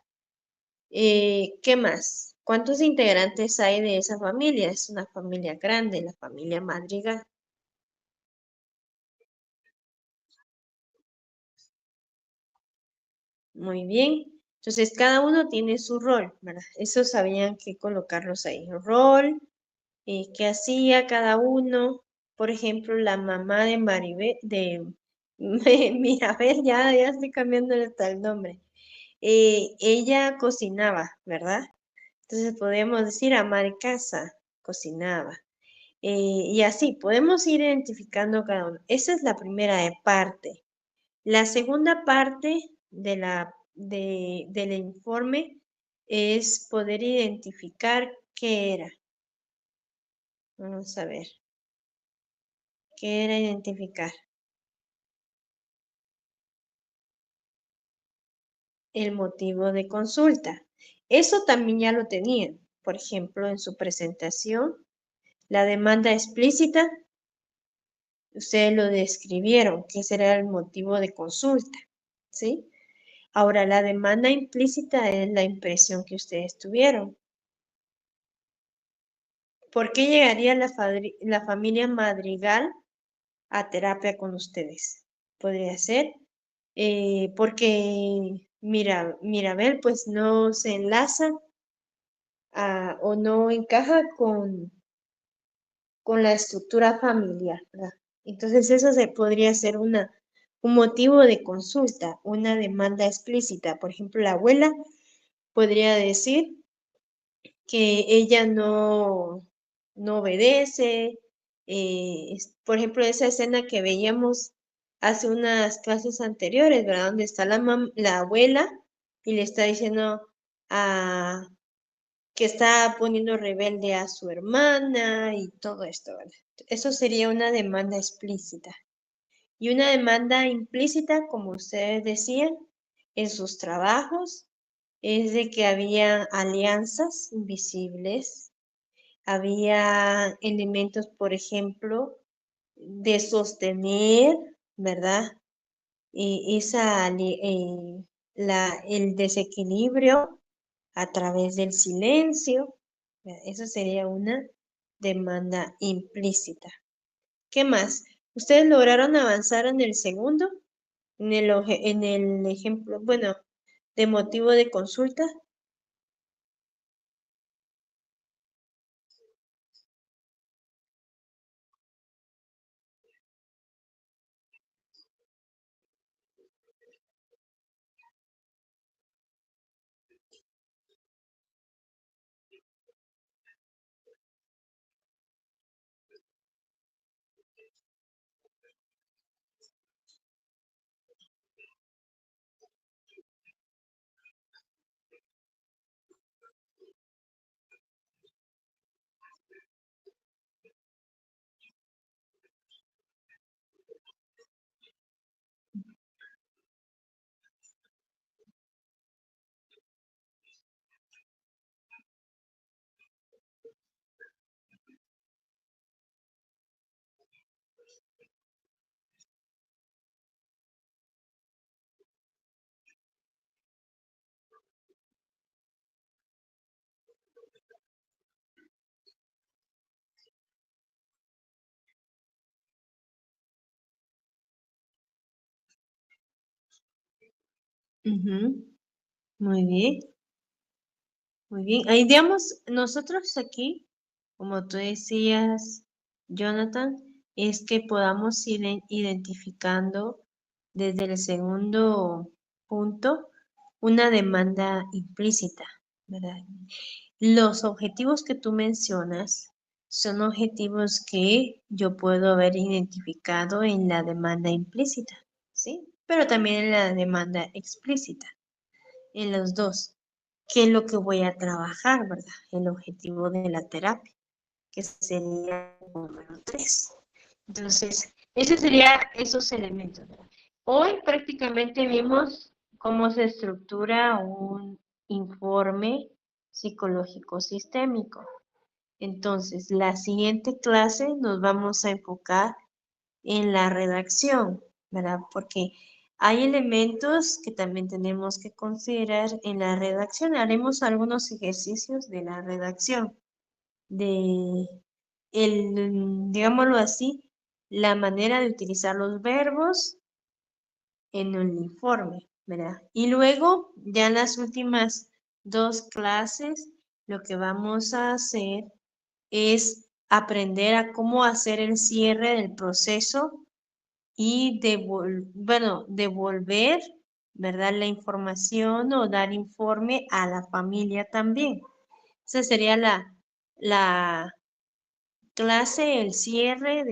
¿Qué más? ¿Cuántos integrantes hay de esa familia? Es una familia grande, la familia Madrigal. Muy bien. Entonces, cada uno tiene su rol, ¿verdad? Eso sabían que colocarlos ahí. Rol, qué hacía cada uno. Por ejemplo, la mamá de Maribel, Mirabel, ya estoy cambiando hasta el nombre. Ella cocinaba, ¿verdad? Entonces podemos decir ama de casa, cocinaba. Y así, podemos ir identificando cada uno. Esa es la primera parte. La segunda parte del informe es poder identificar qué era. Vamos a ver. ¿Qué era identificar? El motivo de consulta. Eso también ya lo tenían. Por ejemplo, en su presentación, la demanda explícita, ustedes lo describieron, que será el motivo de consulta, ¿sí? Ahora, la demanda implícita es la impresión que ustedes tuvieron. ¿Por qué llegaría la familia Madrigal a terapia con ustedes? Podría ser porque Mirabel pues no se enlaza o no encaja con la estructura familiar, ¿verdad? Entonces eso podría ser un motivo de consulta, una demanda explícita. Por ejemplo, la abuela podría decir que ella no obedece. Por ejemplo, esa escena que veíamos hace unas clases anteriores, ¿verdad? Donde está la abuela y le está diciendo a, que está poniendo rebelde a su hermana y todo esto, ¿verdad? Eso sería una demanda explícita. Y una demanda implícita, como ustedes decían, en sus trabajos, es de que había alianzas invisibles, había elementos, por ejemplo, de sostener, ¿verdad? El desequilibrio a través del silencio. Eso sería una demanda implícita. ¿Qué más? ¿Ustedes lograron avanzar en el segundo? En el ejemplo, bueno, de motivo de consulta. Ujú. Muy bien, muy bien. Ahí digamos, nosotros aquí, como tú decías, Jonathan, es que podamos ir identificando desde el segundo punto una demanda implícita, ¿verdad? Los objetivos que tú mencionas son objetivos que yo puedo haber identificado en la demanda implícita, ¿sí? Pero también en la demanda explícita, en los dos. ¿Qué es lo que voy a trabajar, verdad? El objetivo de la terapia, que sería el número 3. Entonces, ese sería esos elementos, ¿verdad? Hoy prácticamente vimos cómo se estructura un informe psicológico sistémico. Entonces, la siguiente clase nos vamos a enfocar en la redacción, ¿verdad? Porque hay elementos que también tenemos que considerar en la redacción. Haremos algunos ejercicios de la redacción, de digámoslo así, la manera de utilizar los verbos en un informe, ¿verdad? Y luego, ya en las últimas 2 clases, lo que vamos a hacer es aprender a cómo hacer el cierre del proceso y devolver, ¿verdad? La información o dar informe a la familia también. Esa sería la clase, el cierre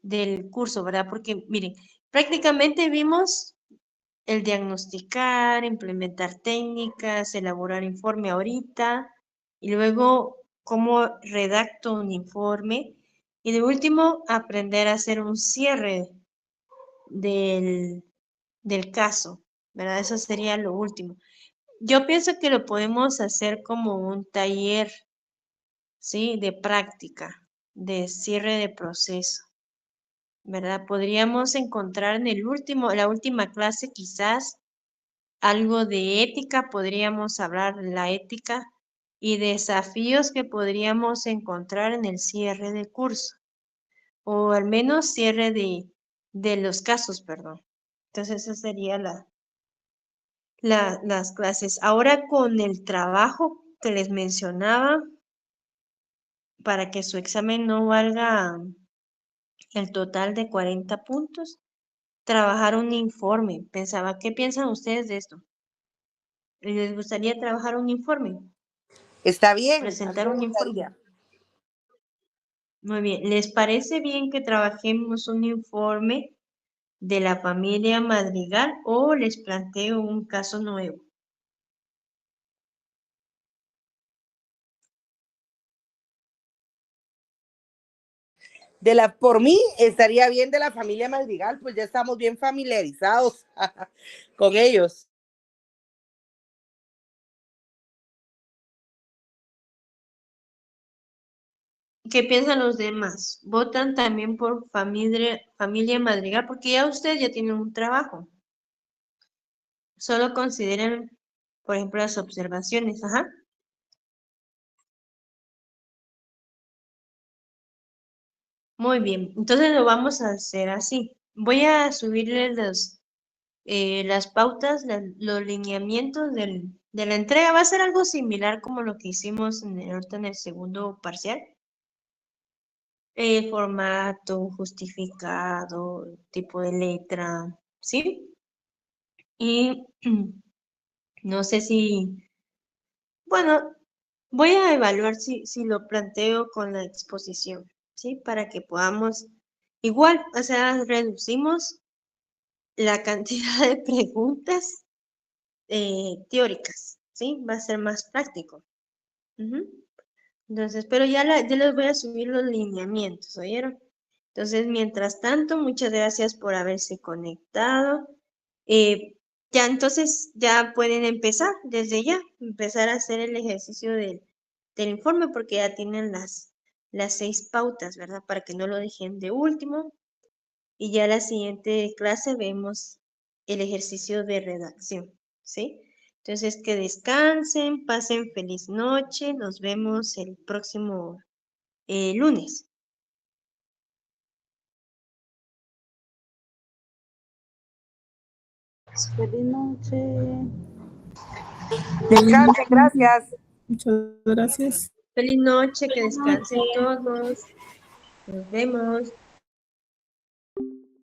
del curso, ¿verdad? Porque miren, prácticamente vimos el diagnosticar, implementar técnicas, elaborar informe ahorita, y luego cómo redacto un informe, y de último, aprender a hacer un cierre del, del caso, ¿verdad? Eso sería lo último. Yo pienso que lo podemos hacer como un taller, ¿sí? De práctica, de cierre de proceso, ¿verdad? Podríamos encontrar en la última clase quizás algo de ética, podríamos hablar de la ética y desafíos que podríamos encontrar en el cierre de curso, o al menos cierre de los casos, perdón. Entonces, esa sería las clases. Ahora con el trabajo que les mencionaba, para que su examen no valga el total de 40 puntos, trabajar un informe. Pensaba, ¿qué piensan ustedes de esto? ¿Les gustaría trabajar un informe? Está bien, a mí Presentar me un informe. gustaría. Muy bien. ¿Les parece bien que trabajemos un informe de la familia Madrigal o les planteo un caso nuevo? Por mí estaría bien de la familia Madrigal, pues ya estamos bien familiarizados con ellos. ¿Qué piensan los demás? ¿Votan también por familia Madrigal? Porque ya ustedes ya tienen un trabajo. Solo consideren, por ejemplo, las observaciones. Ajá. Muy bien. Entonces lo vamos a hacer así. Voy a subirles las pautas, los lineamientos de la entrega. Va a ser algo similar como lo que hicimos ahorita en el segundo parcial. Formato, justificado, tipo de letra, ¿sí? Y no sé bueno, voy a evaluar si lo planteo con la exposición, ¿sí? Para que podamos, igual, o sea, reducimos la cantidad de preguntas teóricas, ¿sí? Va a ser más práctico. Ujú. Entonces, pero ya les voy a subir los lineamientos, ¿oyeron? Entonces, mientras tanto, muchas gracias por haberse conectado. Ya entonces, ya pueden empezar desde ya, empezar a hacer el ejercicio del informe porque ya tienen las 6 pautas, ¿verdad? Para que no lo dejen de último. Y ya la siguiente clase vemos el ejercicio de redacción, ¿sí? Entonces, que descansen, pasen feliz noche, nos vemos el próximo lunes. Feliz noche. Descansen, gracias. Muchas gracias. Feliz noche, que descansen todos. Nos vemos.